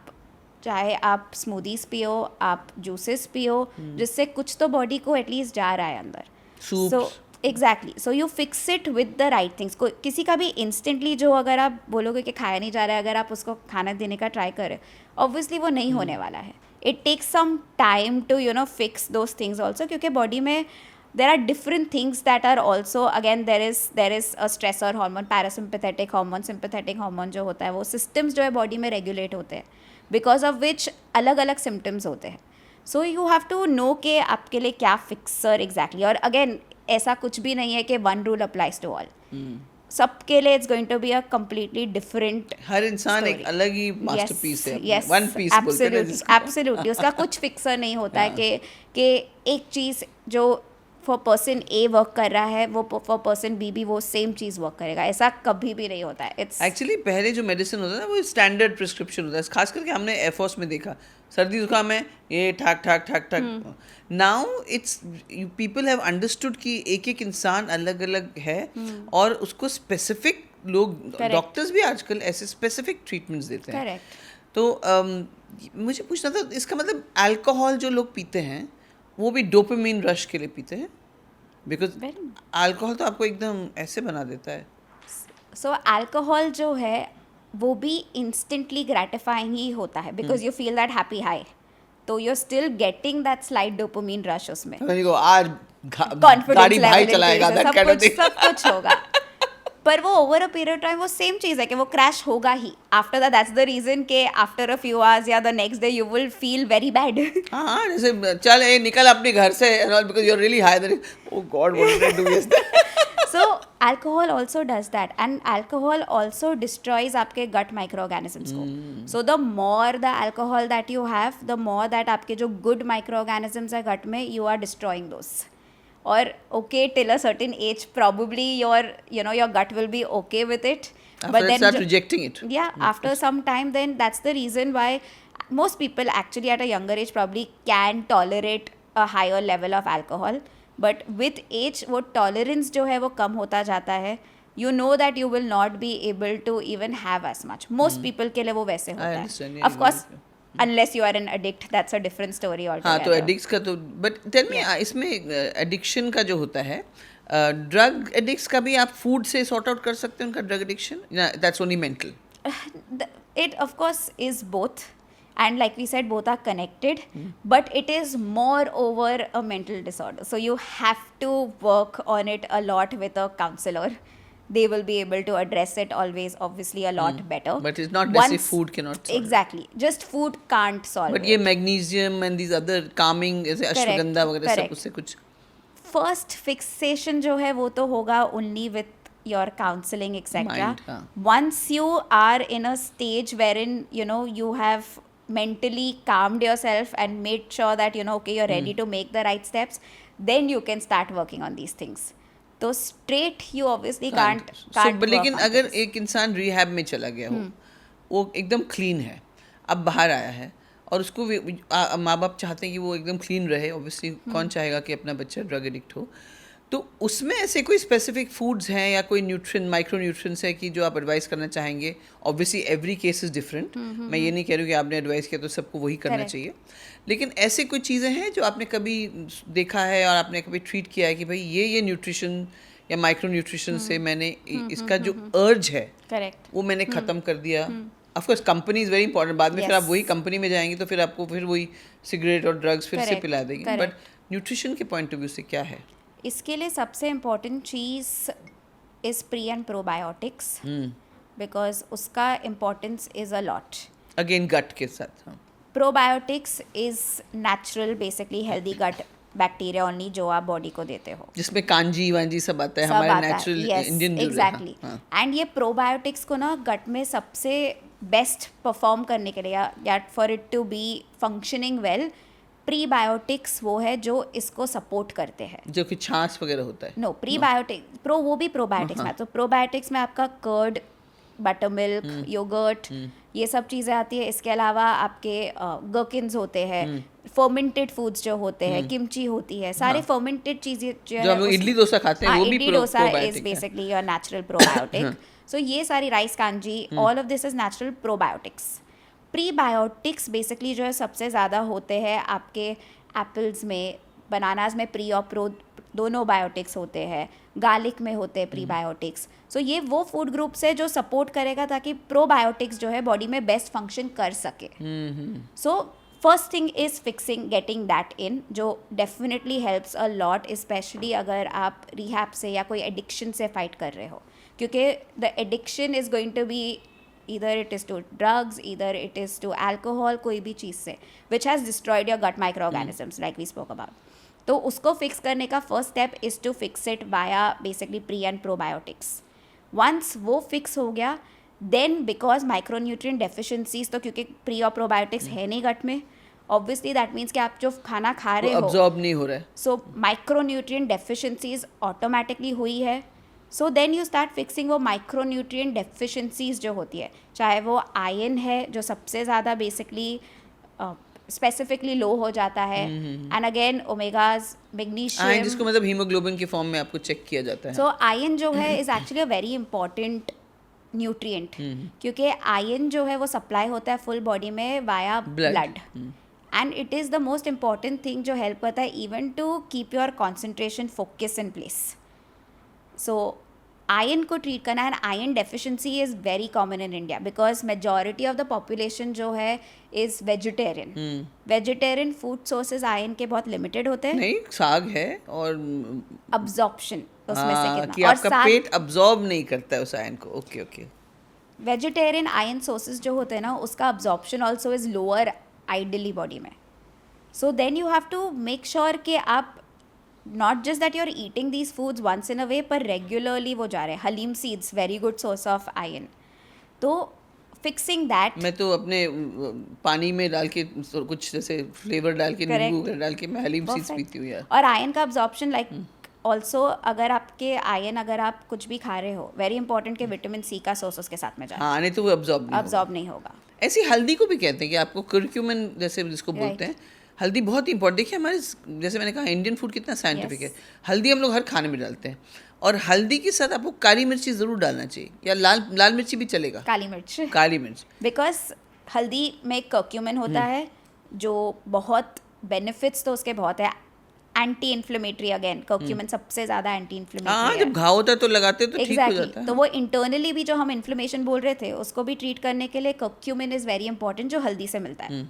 चाहे आप smoothies पियो, आप juices पियो, जिससे कुछ तो बॉडी को एटलीस्ट जा रहा है अंदर. So exactly, so you fix it with the right things. को किसी का भी इंस्टेंटली जो अगर आप बोलोगे कि खाया नहीं जा रहा है, अगर आप उसको खाना देने का ट्राई करें, ऑब्वियसली वो नहीं होने वाला है. It takes some time to you know fix those things also, क्योंकि बॉडी में there are different things that are also, again there is a stressor hormone, parasympathetic hormone, sympathetic hormone जो होता है, वो systems जो है body में regulate होते हैं, because of which अलग अलग symptoms होते हैं. So you have to know कि आपके लिए क्या fixer exactly. और again ऐसा कुछ भी नहीं है कि one rule applies to all. सबके लिए it's going to be a completely different. हर इंसान एक अलग ही masterpiece है. Yes, one piece बोलते हैं जिसको. absolutely. उसका कुछ fixer नहीं होता है कि एक चीज़ जो फॉर पर्सन ए वर्क कर रहा है वो फॉर पर्सन बी भी वो सेम चीज़ वर्क करेगा, ऐसा कभी भी नहीं होता है. इट्स एक्चुअली पहले जो मेडिसिन होता है वो स्टैंडर्ड प्रिस्क्रिप्शन होता है, खास करके हमने एयरफोर्स में देखा, सर्दी जुकाम है ये ठाक ठाक ठाक ठाक. Now it's people have understood कि एक एक इंसान अलग अलग है और उसको स्पेसिफिक लोग, डॉक्टर्स भी आजकल ऐसे स्पेसिफिक ट्रीटमेंट्स देते हैं. करेक्ट. तो मुझे पूछना था, इसका मतलब अल्कोहल जो लोग पीते हैं वो भी डोपामिन रश के लिए पीते हैं? बिकॉज अल्कोहल तो आपको एकदम ऐसे बना देता है. सो अल्कोहल जो है वो भी इंस्टेंटली ग्रेटिफाइंग ही होता है, because you feel that happy high, तो you are still getting that slight dopamine rush उसमें. आज गाड़ी भाई चलाएगा, दैट काइंड ऑफ थिंग, सब कुछ होगा. पर वो ओवर अ पीरियड टाइम वो सेम चीज़ है कि वो क्रैश होगा ही. आफ्टर दैट्स द रीजन के आफ्टर अ फ्यू आवर्स या the next day you will feel very bad. हाँ, जैसे चल ए निकल अपने घर से and all, because you are really high, oh god what did I do yesterday. So alcohol also does that, and alcohol also destroys आपके gut micro organisms को. So the more the alcohol that you have, the more that आपके जो good microorganisms है gut में, you are destroying those. Or okay till a certain age, probably your gut will be okay with it. But then start rejecting it. Yeah, after some time, then that's the reason why most people actually at a younger age probably can tolerate a higher level of alcohol, but with age वो tolerance जो है वो कम होता जाता है. You know that you will not be able to even have as much. Most people के लिए वो वैसे होता है. understand, yeah, I of agree course with you. Unless you are an addict, that's a different story हाँ, तो altogether. Addicts का तो बट टेल मी इसमें एडिक्शन का जो होता है, ड्रग एडिक्ट्स का भी आप फूड से सॉर्ट आउट कर सकते हैं उनका drug addiction, that's only mental? It of course is both, and like we said, both are connected, but it is more over a mental disorder, so you have to work on it a lot with a counselor. They will be able to address it always, obviously, a lot better. But it's not as if food cannot solve it. Exactly, just food can't solve But it. ये magnesium and these other Kameng जैसे अश्वगंधा वगैरह सब correct. उससे कुछ First fixation जो है वो तो होगा only with your counseling etc. Mind, हाँ. Once you are in a stage wherein you know you have mentally calmed yourself and made sure that you know okay you're ready to make the right steps, then you can start working on these things. तो straight you obviously can't but लेकिन work on अगर things. एक इंसान rehab में चला गया हो, वो एकदम क्लीन है, अब बाहर आया है और उसको माँ बाप चाहते हैं कि वो एकदम क्लीन रहे, ऑब्वियसली कौन चाहेगा कि अपना बच्चा ड्रग एडिक्ट हो, तो उसमें ऐसे कोई स्पेसिफिक फूड्स हैं या कोई न्यूट्रिएंट माइक्रो न्यूट्रिएंट्स है कि जो आप एडवाइस करना चाहेंगे? Obviously every case is different, मैं ये नहीं कह रही हूँ कि आपने एडवाइस किया तो सबको वही करना Correct. चाहिए, लेकिन ऐसे कोई चीज़ें हैं जो आपने कभी देखा है और आपने कभी ट्रीट किया है कि भाई ये न्यूट्रिशन या माइक्रो न्यूट्रिशन से मैंने इसका जो अर्ज है Correct. वो मैंने ख़त्म कर दिया? Of course company is very important, बाद में फिर आप Yes. वही कंपनी में जाएंगे तो फिर आपको फिर वही सिगरेट और ड्रग्स फिर से Correct. पिला देंगे, बट Correct. न्यूट्रिशन के पॉइंट ऑफ व्यू से क्या है? इसके लिए सबसे इम्पोर्टेंट चीज़ is pre and probiotics, because उसका importance is a lot. Again gut के साथ, हाँ. Probiotics is natural basically healthy gut bacteria only जो आप बॉडी को देते हो. जिसमें कांजी वांजी सब आता है, सब हमारे आता है. Natural Yes, Indian exactly. And ये प्रोबायोटिक्स को ना गट में सबसे बेस्ट परफॉर्म करने के लिए या for it to be functioning well, prebiotics वो है जो इसको सपोर्ट करते हैं. जो कि छाछ वगैरह होता है. नो प्रीबायोटिक वो भी प्रोबायोटिक्स में. तो प्रोबायोटिक्स में आपका कर्ड, बटर मिल्क, योगर्ट, ये सब चीज़ें आती है. इसके अलावा आपके गर्किन्स होते हैं, फर्मेंटेड फूड्स जो होते हैं, किमची होती है, सारे फर्मेंटेड चीज़ें जो हम लोग इडली डोसा खाते हैं वो भी इडली डोसा इज प्रोबायोटिक है. Basically your natural probiotic. So ये सारी rice kanji, all of this is natural probiotics. Prebiotics basically जो है सबसे ज़्यादा होते हैं आपके एप्पल्स में, बनानाज में प्री और प्रो दोनों बायोटिक्स होते हैं, गार्लिक में होते हैं प्रीबायोटिक्स. सो ये वो फूड ग्रुप्स है जो सपोर्ट करेगा ताकि प्रोबायोटिक्स जो है बॉडी में बेस्ट फंक्शन कर सके. So first thing is fixing, getting that in, जो definitely helps a lot, specially अगर आप रिहैब से या कोई एडिक्शन से फाइट कर रहे हो, क्योंकि the addiction is going to be either it is to drugs, either it is to alcohol, कोई भी चीज़ से which has destroyed your gut microorganisms like we spoke about. तो उसको फिक्स करने का first step is to fix it via basically pre and probiotics. Once वो fix हो गया, देन बिकॉज माइक्रोन्यूट्रिएंट डेफिशिएंसीज, तो क्योंकि प्री और प्रोबायोटिक्स है नहीं गट में, ऑब्वियसली दैट मीन्स कि आप जो खाना खा रहे हो अब्जॉर्ब नहीं हो रहा है, सो माइक्रोन्यूट्रिएंट डेफिशिएंसीज ऑटोमेटिकली हुई है. So then you start fixing वो माइक्रोन्यूट्रिएंट डेफिशिएंसीज जो होती है, चाहे वो आयरन है जो सबसे ज़्यादा बेसिकली स्पेसिफिकली लो हो जाता है, एंड अगेन ओमेगाज, मैग्नीशियम, जिसको मतलब हीमोग्लोबिन के फॉर्म में आपको चेक किया जाता है. सो आयरन जो है is actually a very important nutrient, क्योंकि आयरन जो है वो सप्लाई होता है फुल बॉडी में via blood, and it is the most important thing जो हेल्प करता है even to keep your concentration focus in place. So iron को ट्रीट करना, and iron deficiency is very common in India because majority of the population जो है is vegetarian. Vegetarian food sources iron के बहुत limited होते हैं. नहीं, साग है और अब्जॉर्प्शन उसमें से कि कितना, और आपका पेट अब्जॉर्ब नहीं करता है उस आयरन को. Okay okay. Vegetarian iron sources जो होते हैं ना, उसका absorption also is lower ideally body में. So then you have to make sure कि आप not just that you are eating these foods once in a way, पर रेगुलरली वो जा रहे हैं. Halim seeds very good source of iron. तो fixing that, मैं तो अपने पानी में डाल के कुछ जैसे फ्लेवर डाल के, नींबू वगैरह डाल के मैं हलीम सीड्स पीती हूँ यार. और आयरन का अब्जॉर्प्शन लाइक ऑल्सो अगर आपके आयरन, अगर आप कुछ भी खा रहे हो, वेरी इंपॉर्टेंट कि विटामिन सी का सोर्स उसके साथ में जाए. हाँ, नहीं तो वो अब्जॉर्ब नहीं होगा. ऐसी हल्दी को भी कहते हैं कि आपको कुरक्यूमिन जैसे जिसको बोलते हैं, हल्दी बहुत इंपॉर्टेंट, देखिए हमारे जैसे मैंने कहा इंडियन फूड कितना साइंटिफिक है। हल्दी हम लोग हर खाने में डालते हैं, और हल्दी के साथ आपको काली मिर्ची ज़रूर डालना चाहिए, या लाल मिर्ची भी चलेगा। काली मिर्च, काली मिर्च, बिकॉज हल्दी में कर्क्यूमिन होता है जो बहुत बेनिफिट्स तो उसके बहुत है। एंटी इन्फ्लेमेटरी, अगेन कर्क्यूमिन सबसे ज़्यादा एंटी हाँ, इन्फ्लेमेटरी जब घाव होता है तो लगाते हैं तो ठीक हो एग्जैक्टली जाता है। तो वो इंटरनली भी जो हम इन्फ्लेमेशन बोल रहे थे उसको भी ट्रीट करने के लिए कर्क्यूमिन इज़ वेरी इंपॉर्टेंट, जो हल्दी से मिलता है।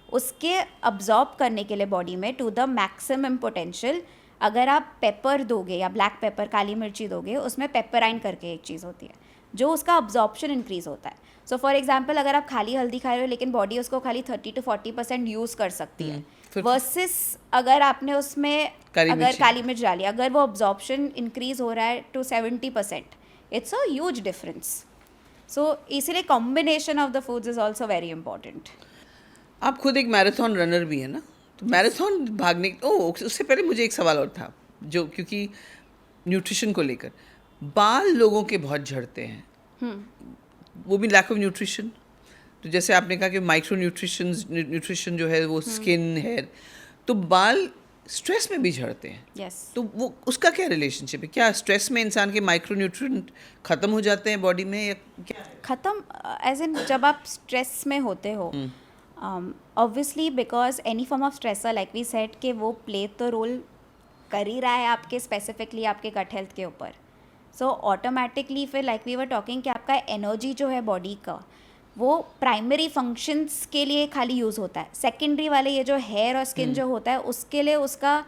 उसके अब्जॉर्ब करने के लिए बॉडी में टू द मैक्सिमम पोटेंशियल, अगर आप पेपर दोगे या ब्लैक पेपर काली मिर्ची दोगे, उसमें पेपराइन करके एक चीज़ होती है जो उसका अब्जॉर्प्शन इंक्रीज होता है। सो फॉर एग्जांपल अगर आप खाली हल्दी खा रहे हो लेकिन बॉडी उसको खाली 30 to 40% यूज़ कर सकती है, वर्सेस अगर आपने उसमें काली मिर्च डाली, अगर वो अब्जॉर्प्शन इंक्रीज हो रहा है to 70%, it's a huge difference. So इसीलिए combination of the foods is also very important. आप खुद एक मैराथन रनर भी है ना, तो मैराथन भागने उससे पहले मुझे एक सवाल और था, जो क्योंकि न्यूट्रिशन को लेकर बाल लोगों के बहुत झड़ते हैं, वो भी लैक ऑफ न्यूट्रिशन। तो जैसे आपने कहा कि माइक्रो न्यूट्रिशन जो है वो स्किन हेयर, तो बाल स्ट्रेस में भी झड़ते हैं। yes. तो वो उसका क्या रिलेशनशिप है? क्या स्ट्रेस में इंसान के माइक्रो न्यूट्रिएंट खत्म हो जाते हैं बॉडी में, या क्या? खत्म एज इन जब आप स्ट्रेस में होते हो, obviously because any form of stressor like we said कि वो प्ले तो रोल कर ही रहा है आपके स्पेसिफिकली आपके गट हेल्थ के ऊपर। सो ऑटोमेटिकली फिर लाइक वी वर टॉकिंग कि आपका एनर्जी जो है बॉडी का वो प्राइमरी फंक्शंस के लिए खाली यूज़ होता है, सेकेंडरी वाले ये जो हेयर और स्किन जो होता है उसके लिए उसका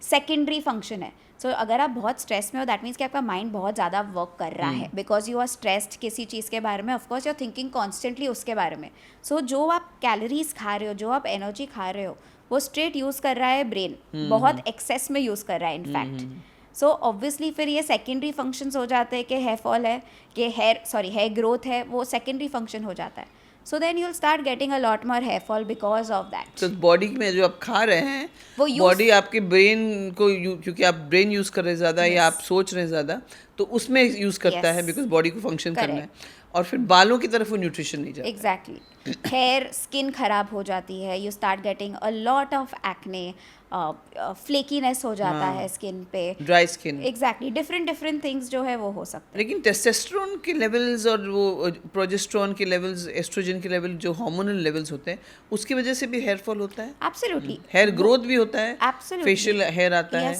सेकेंडरी फंक्शन है। सो अगर आप बहुत स्ट्रेस में हो दैट मीन्स कि आपका माइंड बहुत ज़्यादा वर्क कर रहा है, बिकॉज यू आर स्ट्रेस्ड किसी चीज़ के बारे में, of course you are thinking constantly उसके बारे में। सो जो आप कैलोरीज खा रहे हो, जो आप एनर्जी खा रहे हो, वो स्ट्रेट यूज़ कर रहा है ब्रेन, बहुत एक्सेस में यूज़ कर रहा है इनफैक्ट। सो ऑब्वियसली फिर ये सेकेंडरी फंक्शंस हो जाते हैं कि हेयर फॉल है, कि हेयर ग्रोथ है, वो सेकेंडरी फंक्शन हो जाता है। So then you will start getting a lot more hair fall because of that. तो बॉडी में जो आप खा रहे हैं वो बॉडी आपके ब्रेन को क्योंकि आप ब्रेन यूज़ कर रहे हैं ज़्यादा, या आप सोच रहे हैं ज़्यादा, तो उसमें यूज़ करता है, बिकॉज बॉडी को फंक्शन करना है, और फिर बालों की तरफ वो न्यूट्रिशन नहीं जाता। एग्जैक्टली हेयर स्किन खराब हो जाती है, you start getting a lot of acne, flakiness हो जाता है स्किन पे, dry skin. Exactly different things जो है वो हो सकते हैं। लेकिन टेस्टोस्टेरोन के लेवल्स और वो प्रोजेस्टेरोन के लेवल्स, एस्ट्रोजन के लेवल, जो हार्मोनल लेवल्स होते हैं, उसकी वजह से भी हेयर फॉल होता है। एब्सोल्युटली हेयर ग्रोथ भी होता है, एब्सोल्युटली फेशियल हेयर आता है।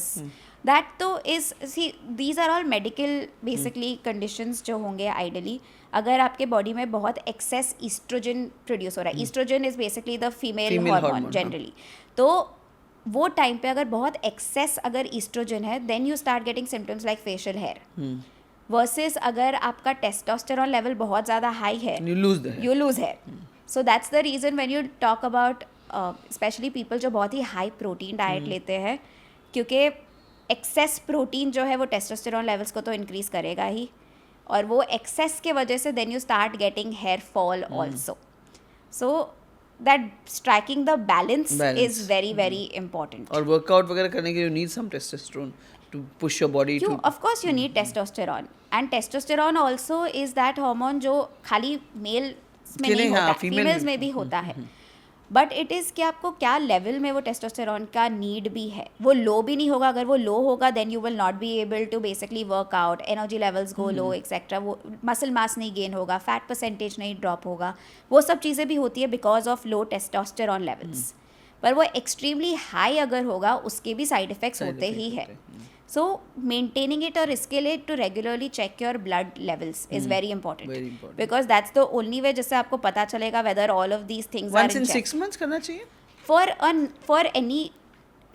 दैट तो is see these are all medical basically conditions जो होंगे आइडली अगर आपके बॉडी में बहुत एक्सेस ईस्ट्रोजन प्रोड्यूस हो रहा है। Estrogen is basically the female hormone generally, तो वो टाइम पे अगर बहुत एक्सेस अगर ईस्ट्रोजन है then you start getting symptoms like facial hair, versus अगर आपका टेस्टोस्टेरोन लेवल बहुत ज़्यादा हाई है you lose hair. So that's the reason when you talk about specially people जो बहुत ही हाई प्रोटीन डाइट लेते हैं, क्योंकि एक्सेस प्रोटीन जो है वो टेस्टोस्टेरोन लेवल्स को तो इंक्रीज करेगा ही, और वो एक्सेस के वजह से then you start getting hair fall also. So that striking the balance is very very important. और वर्कआउट वगैरह करने के लिए you need some testosterone to push your body to, of course you need testosterone, and testosterone also is that hormone जो खाली mails में नहीं होता, फीमेल्स में भी होता है, बट इट इज़ कि आपको क्या लेवल में वो टेस्टोस्टेरोन का नीड भी है। वो लो भी नहीं होगा, अगर वो लो होगा then you will not be able to basically work out, energy levels go low etcetera, वो मसल मास नहीं गेन होगा, फैट परसेंटेज नहीं ड्रॉप होगा, वो सब चीज़ें भी होती है because of low testosterone levels. पर वो एक्सट्रीमली हाई अगर होगा उसके भी साइड इफेक्ट्स होते ही है। सो मेंटेनिंग इट, और इसके लिए to regularly check your blood levels is very important, because that's the only way जिससे आपको पता चलेगा whether all of these things are in check. 6 months करना चाहिए for any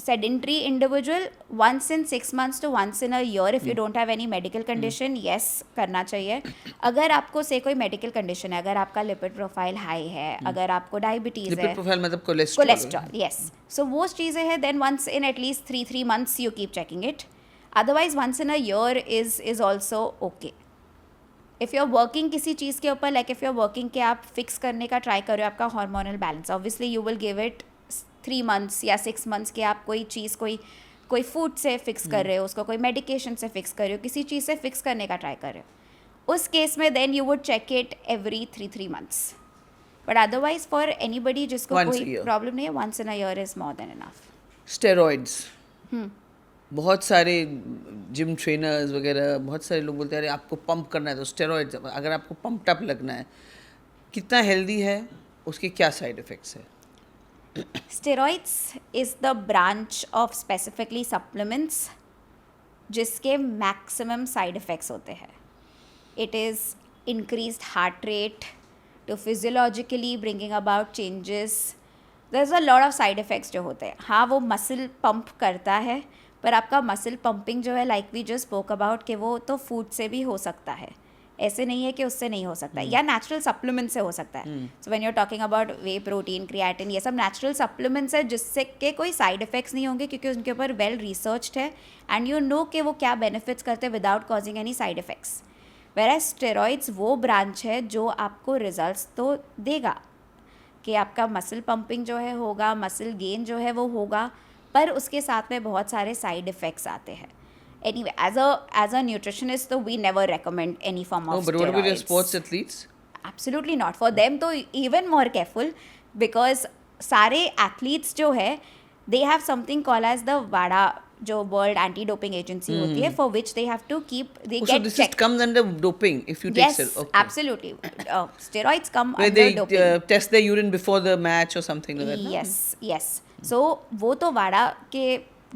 sedentary individual, once in 6 months to once in a year if you don't have any medical condition, yes करना चाहिए। अगर आपको से कोई medical condition है, अगर आपका lipid profile high है, अगर आपको diabetes है, lipid profile मतलब cholesterol, yes, so वो चीज़ें हैं, then once in at least 3 months you keep checking it, otherwise once in a year is also okay। If you are working किसी चीज़ के ऊपर, like if you are working कि आप फिक्स करने का ट्राई करो आपका hormonal balance, obviously you will give it 3 months या 6 months के आप कोई चीज़ कोई फूड से फिक्स कर रहे हो उसको, कोई मेडिकेशन से फिक्स कर रहे हो, किसी चीज़ से फिक्स करने का ट्राई कर रहे हो, उस केस में then you would check it every 3 months। But otherwise for anybody जिसको Once a कोई year. प्रॉब्लम नहीं है, once in a year is more than enough. Steroids, बहुत सारे जिम ट्रेनर्स वगैरह, बहुत सारे लोग बोलते हैं अरे आपको पंप करना है तो स्टेरॉइड्स, अगर आपको पंप अप लगना है, कितना हेल्दी है, उसके क्या साइड इफ़ेक्ट्स है? Steroids is the branch of specifically supplements जिसके मैक्सिमम साइड इफ़ेक्ट्स होते हैं. It is increased heart rate to physiologically bringing about changes. There's a lot of side effects जो होते हैं. हाँ, वो मसल पंप करता है, पर आपका मसल पंपिंग जो है, like we just spoke about, कि वो तो फूड से भी हो सकता है, ऐसे नहीं है कि उससे नहीं हो सकता है, या नेचुरल सप्लीमेंट से हो सकता है. So when you are talking about whey protein, creatine, ये सब नेचुरल सप्लीमेंट्स है जिससे के कोई साइड इफेक्ट्स नहीं होंगे, क्योंकि उनके ऊपर वेल रिसर्च्ड है एंड यू नो कि वो क्या बेनिफिट्स करते हैं without causing any side effects. Whereas steroids वो ब्रांच है जो आपको रिजल्ट्स तो देगा कि आपका मसल पंपिंग जो है होगा, मसल गेन जो है वो होगा, पर उसके साथ में बहुत सारे साइड इफेक्ट्स आते हैं. Anyway, as a nutritionist, so we never recommend any form of No, but what about your steroids. sports athletes? Absolutely not. For them, तो even more careful, because सारे athletes जो है, they have something called as the WADA, जो World Anti-Doping Agency होती है, for which they have to keep, they Oh, so get this checked. comes under doping if you take Yes, steroids. Okay. absolutely. Steroids come Where under they doping. test their urine before the match or something like that. No? Yes, yes. So वो तो वाड़ा के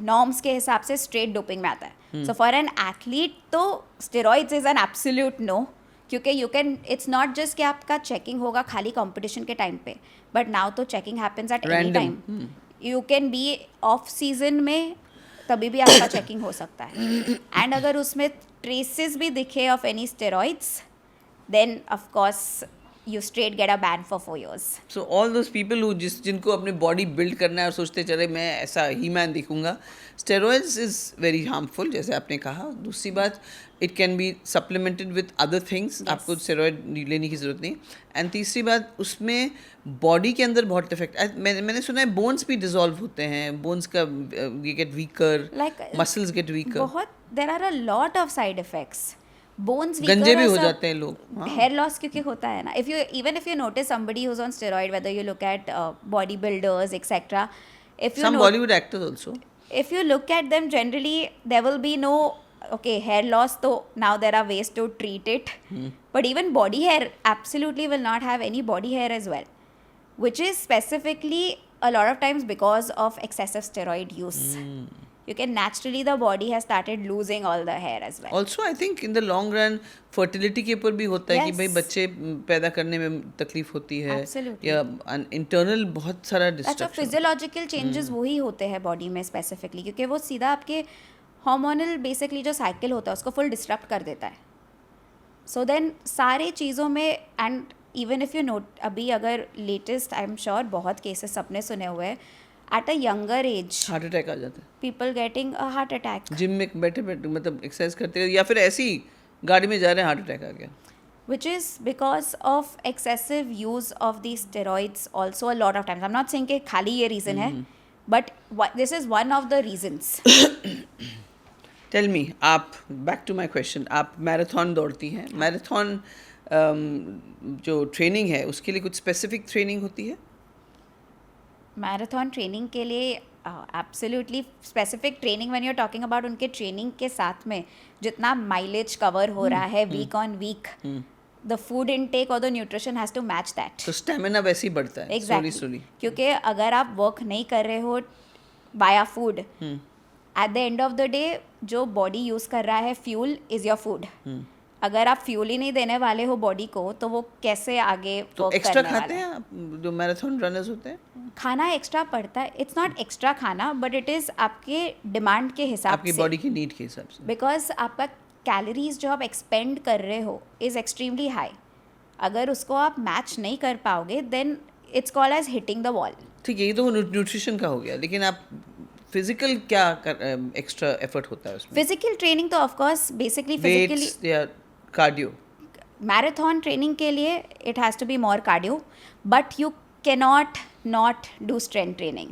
norms के हिसाब से straight doping में आता है. So for an athlete तो steroids is an absolute no, क्योंकि you can, it's not just कि आपका चेकिंग होगा खाली कंपटीशन के टाइम पे, बट नाउ तो checking happens at any time. You can be off season में, तभी भी आपका चेकिंग हो सकता है. एंड अगर उसमें ट्रेसेस भी दिखे of any steroids, then of course you straight get a ban for 4 years. So all those people who जिनको अपने बॉडी बिल्ड करना है और सोचते चले मैं ऐसा ही मैन दिखूंगा, स्टेरॉइड्स इज़ वेरी हार्मफुल, जैसे आपने कहा. दूसरी बात, it can be supplemented with other things, आपको स्टेरॉइड लेने की ज़रूरत नहीं. एंड तीसरी बात, उसमें बॉडी के अंदर बहुत इफेक्ट, मैंने सुना है बोन्स भी डिजॉल्व होते हैं, बोन्स का ये get weaker, muscles get weaker. बहुत, there are a lot of side effects. Bones गंजे भी हो जाते हैं लोग. हेयर लॉस क्योंकि होता है ना. If you notice somebody who's on steroid, whether you look at body builders etcetera, if you some Bollywood actors also, if you look at them, generally there will be no, okay, hair loss, so now there are ways to treat it. But even body hair absolutely will not have any body hair as well, which is specifically a lot of times because of excessive steroid use. You can naturally, the body has started losing all the hair as well. Also I think in the long run fertility के ऊपर भी होता है कि Yes. भाई बच्चे पैदा करने में तकलीफ होती है, Absolutely. या इंटरनल बहुत सारा अच्छा, डिस्ट्रक्शन. फिजियोलॉजिकल चेंजेस वही होते हैं बॉडी में स्पेसिफिकली, क्योंकि वो सीधा आपके हार्मोनल बेसिकली जो साइकिल होता है उसको फुल डिस्टर्ब कर देता है. सो देन सारे चीज़ों में, and even if you note, अभी अगर लेटेस्ट आई एम श्योर बहुत केसेस अपने सुने हुए हैं, at a younger age heart attack आ जाता है people getting a heart attack, gym में बैठे बैठे, मतलब एक्सरसाइज करते हैं या फिर ऐसी ही गाड़ी में जा रहे हैं, हार्ट अटैक आ गया. which is because of excessive use of these steroids also a lot of times. I'm not saying कि खाली ये reason है, but this is one of the reasons. Tell me, आप, बैक टू माई क्वेश्चन, आप marathon दौड़ती हैं. Marathon जो training है उसके लिए कुछ स्पेसिफिक ट्रेनिंग होती है? मैराथन ट्रेनिंग के लिए absolutely specific training, when you are talking about उनके ट्रेनिंग के साथ में जितना माइलेज कवर हो रहा है week on week, the food intake और the nutrition has to match that. तो स्टेमिना वैसे ही बढ़ता है एग्जैक्टली, क्योंकि अगर आप वर्क नहीं कर रहे हो बाया food, eight the end of the day जो बॉडी यूज़ कर रहा है फ्यूल इज़ योर फूड. अगर आप फ्यूल ही नहीं देने वाले हो बॉडी को, तो वो कैसे आगे तो वर्क एक्स्ट्रा करने खाते वाला हैं है? आप जो मैराथन रनर्स होते हैं? खाना एक्स्ट्रा पड़ता है. इट्स नॉट एक्स्ट्रा खाना, बट इट इज़ आपके डिमांड के हिसाब आपकी से, बॉडी की नीड के हिसाब से. बिकॉज आपका कैलोरीज जो आप एक्सपेंड कर रहे हो इज़ एक्सट्रीमली हाई. अगर उसको आप मैच नहीं कर पाओगे, then it's called as hitting the wall. ठीक है, ये तो न्यूट्रिशन का हो गया, लेकिन आप फिजिकल क्या एक्स्ट्रा एफर्ट होता है उसमें? फिजिकल ट्रेनिंग तो ऑफकोर्स बेसिकली फिजिकली, वेट्स या कार्डियो? मैराथन ट्रेनिंग के लिए it has to be more cardio, but you cannot not do strength training,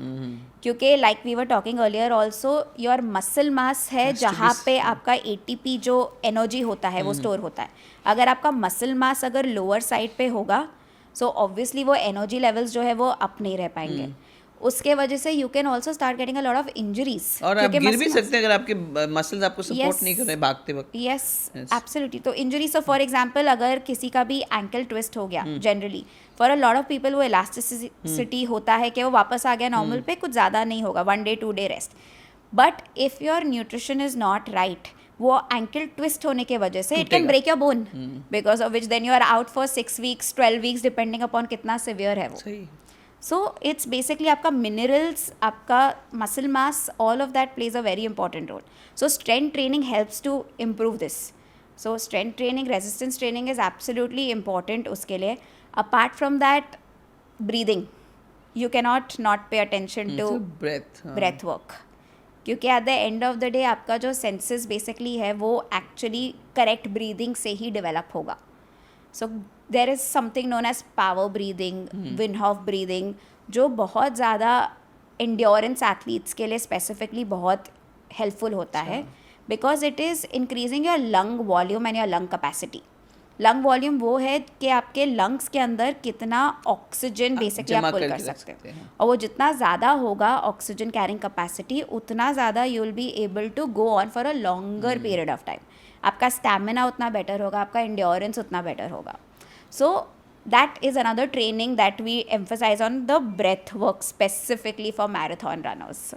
क्योंकि like we were talking earlier also, your muscle mass है जहाँ पे आपका ATP जो एनर्जी होता है वो स्टोर होता है. अगर आपका मसल मास अगर लोअर साइड पे होगा, सो ऑब्वियसली वो एनर्जी लेवल्स जो है वो अप नहीं रह पाएंगे. उसके वजह से you can also start getting a lot of injuries. और आप गिर भी सकते हैं अगर आपके मसल्स आपको सपोर्ट नहीं कर रहे भागते वक्त. Yes, absolutely. तो इंजरी, सो फॉर एग्जांपल अगर किसी का भी एंकल ट्विस्ट हो गया, generally for a lot of people वो इलास्टिसिटी होता है कि वो वापस आ गया नॉर्मल पे, कुछ ज़्यादा नहीं होगा, 1 day 2 day rest. But if your nutrition is not right, वो एंकल ट्विस्ट होने के वजह से it can break your bone, because of which then you are out for 6 weeks 12 weeks depending upon कितना सिवियर है वो. सही. सो इट्स बेसिकली आपका मिनरल्स, आपका muscle mass, all of that plays a very important role. So strength training helps to improve this. So strength training, resistance training is absolutely important उसके लिए. Apart from that, breathing, you cannot not pay attention to breath work, क्योंकि at the end of the day आपका जो senses basically है वो actually correct breathing से ही develop होगा. So there is something known as power breathing, Wim Hof breathing, जो बहुत ज़्यादा एंड्योरेंस एथलीट्स के लिए स्पेसिफिकली बहुत हेल्पफुल होता है, because it is increasing your lung volume and your lung capacity. Lung volume वो है कि आपके लंग्स के अंदर कितना ऑक्सीजन बेसिकली आप पुल कर सकते हो, और वो जितना ज़्यादा होगा ऑक्सीजन कैरिंग कैपेसिटी, उतना ज़्यादा you will be able to go on for a longer period of time. आपका स्टैमिना उतना बेटर होगा, आपका एंड्योरेंस उतना बेटर होगा. So that is another training that we emphasize on the breath work specifically for marathon runners.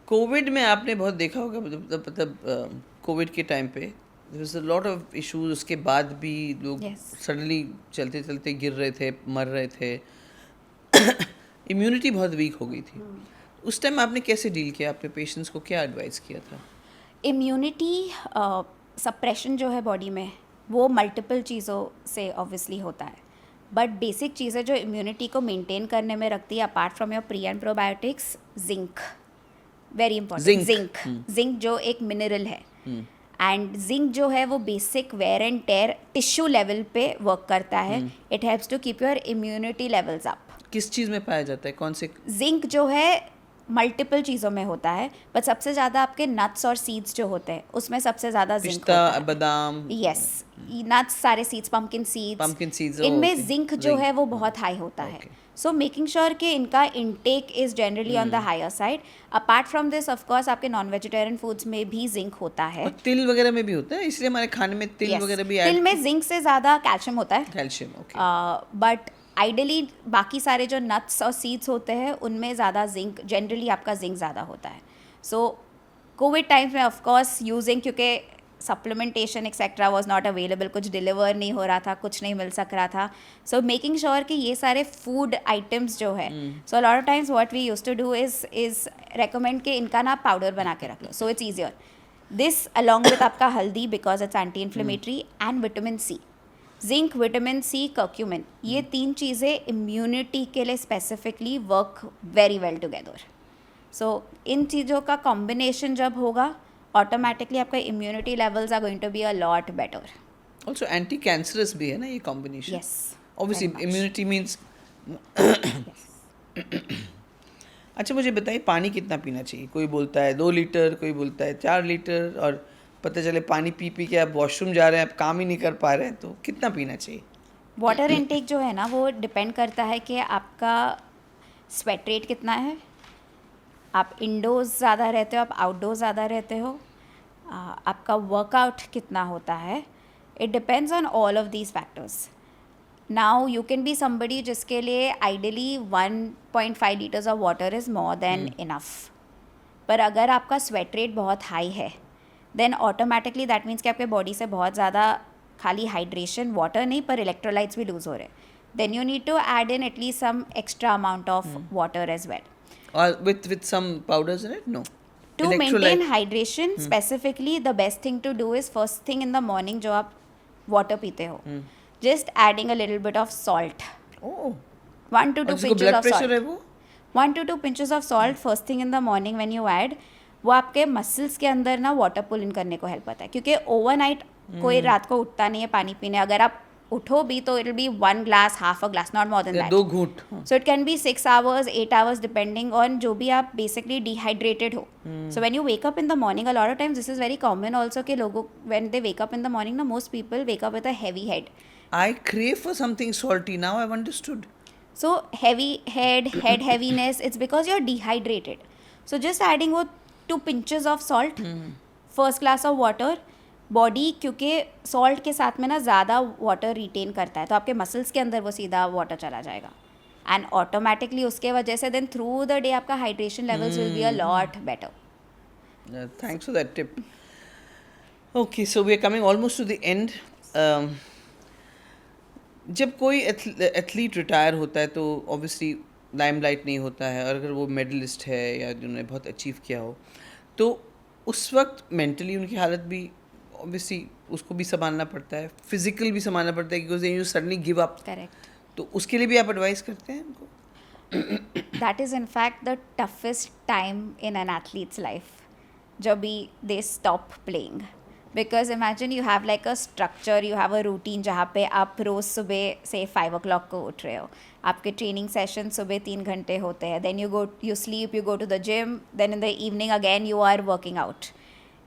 Covid में आपने बहुत देखा होगा, मतलब कोविड के टाइम पे there was a lot of issues. उसके बाद भी लोग सडनली चलते चलते गिर रहे थे, मर रहे थे. इम्यूनिटी बहुत वीक हो गई थी. उस टाइम आपने कैसे डील किया? आपने पेशेंट्स को क्या एडवाइस किया था? इम्यूनिटी सप्रेशन जो है बॉडी में, वो मल्टीपल चीज़ों से ऑब्वियसली होता है, बट बेसिक चीज़ें जो इम्यूनिटी को मेंटेन करने में रखती है apart from your pre and probiotics, zinc, very important. Zinc जो एक मिनरल है, एंड जिंक जो है वो basic wear and tear tissue level पे वर्क करता है. It helps to keep your immunity levels up. किस चीज़ में पाया जाता है, कौन से? जिंक जो है मल्टीपल चीज़ों में होता है, बट सबसे ज़्यादा आपके नट्स और सीड्स जो होते हैं उसमें सबसे ज़्यादा जिंक होता है. बादाम, यस, नट्स, सारे सीड्स, पम्पकिन सीड्स, इनमें जिंक जो है वो बहुत हाई होता है. सो मेकिंग श्योर कि इनका intake is generally on the higher side. Apart from this of course आपके नॉन वेजिटेरियन फूड्स में भी जिंक होता है, और तिल वगैरह में भी होता है, इसलिए हमारे खाने में तिल वगैरह भी. तिल में जिंक से ज़्यादा कैल्शियम होता है. Calcium, okay. बट आइडली बाकी सारे जो नट्स और सीड्स होते हैं उनमें ज़्यादा जिंक, जनरली आपका जिंक ज़्यादा होता है. सो कोविड टाइम्स में ऑफकोर्स यूजिंग, क्योंकि supplementation etcetera was not available, कुछ डिलीवर नहीं हो रहा था, कुछ नहीं मिल सक रहा था. सो मेकिंग श्योर कि ये सारे फूड आइटम्स जो है, so lot of times what we used to do is recommend कि इनका ना पाउडर बना के रख लो, so it's easier. This along with आपका हल्दी, because it's anti inflammatory, and vitamin C, zinc, vitamin C, curcumin, ये 3 चीज़ें इम्यूनिटी के लिए specifically work very well together. So इन चीज़ों का कॉम्बिनेशन जब होगा, ऑटोमेटिकली आपका immunity levels are going to be a lot better. Also anti cancerous भी है ना ये combination. Yes, obviously immunity means. अच्छा, मुझे बताइए पानी कितना पीना चाहिए? कोई बोलता है 2 लीटर, कोई बोलता है 4 लीटर, और पता चले पानी पी पी के आप वॉशरूम जा रहे हैं, आप काम ही नहीं कर पा रहे हैं, तो कितना पीना चाहिए? वाटर इनटेक जो है ना वो डिपेंड करता है कि आपका स्वेट रेट कितना है, आप इंडोर्स ज़्यादा रहते हो, आप आउटडोर्स ज़्यादा रहते हो, आपका वर्कआउट कितना होता है. It depends on all of these factors. Now you can be somebody जिसके लिए ideally 1.5 litres of water is more than enough, पर अगर आपका स्वेट रेट बहुत हाई है देन ऑटोमेटिकली दैट मीन्स कि आपके बॉडी से बहुत ज़्यादा खाली हाइड्रेशन, वाटर नहीं पर इलेक्ट्रोलाइट्स भी लूज हो रहे हैं. Then you need to add in at least some extra amount of water as well. Or with some powders in it? No. To maintain hydration, specifically the best thing to do is first thing in the morning जो आप water पीते हो, just adding a little bit of salt. Oh. 1 to 2 pinches blood of pressure salt. है वो? 1 to 2 pinches of salt first thing in the morning when you add, वो आपके muscles के अंदर ना वाटर पुल इन करने को हेल्प करता है, क्योंकि ओवरनाइट कोई रात को उठता नहीं है पानी पीने. अगर आप उठो भी तो it'll be 1 glass, half a glass, not more than या that. 2 घूंट. हाँ. So it can be 6 hours, 8 hours, depending on जो भी आप basically dehydrated हो. So when you wake up in the morning, a lot of times this is very common also कि लोगों when they wake up in the morning, most people wake up with a heavy head. I crave for something salty. Now I've understood. So heavy head heaviness, it's because you're dehydrated. So just adding वो 2 pinches of salt, first glass of water, body क्योंकि salt के साथ में ना ज़्यादा water retain करता है तो आपके मसल्स के अंदर वो सीधा वाटर चला जाएगा एंड ऑटोमेटिकली उसके वजह से देन थ्रू द डे आपका hydration levels will be a lot better. Thanks for that tip. Okay, so we are coming almost to the end. जब कोई एथलीट रिटायर होता है तो ऑब्वियसली लाइमलाइट नहीं होता है और अगर वो मेडलिस्ट है या जिन्होंने बहुत अचीव किया हो तो उस वक्त मेंटली उनकी हालत भी ऑब्वियसली उसको भी संभालना पड़ता है, फिजिकल भी संभालना पड़ता है because you suddenly give up. Correct. तो उसके लिए भी आप एडवाइस करते हैं उनको? That is in fact the toughest time in an athletes life जब भी they stop playing. Because imagine you have like a structure, you have a routine जहाँ पे आप रोज़ सुबह से 5 o'clock को उठ रहे हो, आपके ट्रेनिंग सेशन सुबह 3 घंटे होते हैं, then you sleep, you go to the gym, then in the evening again you are working out.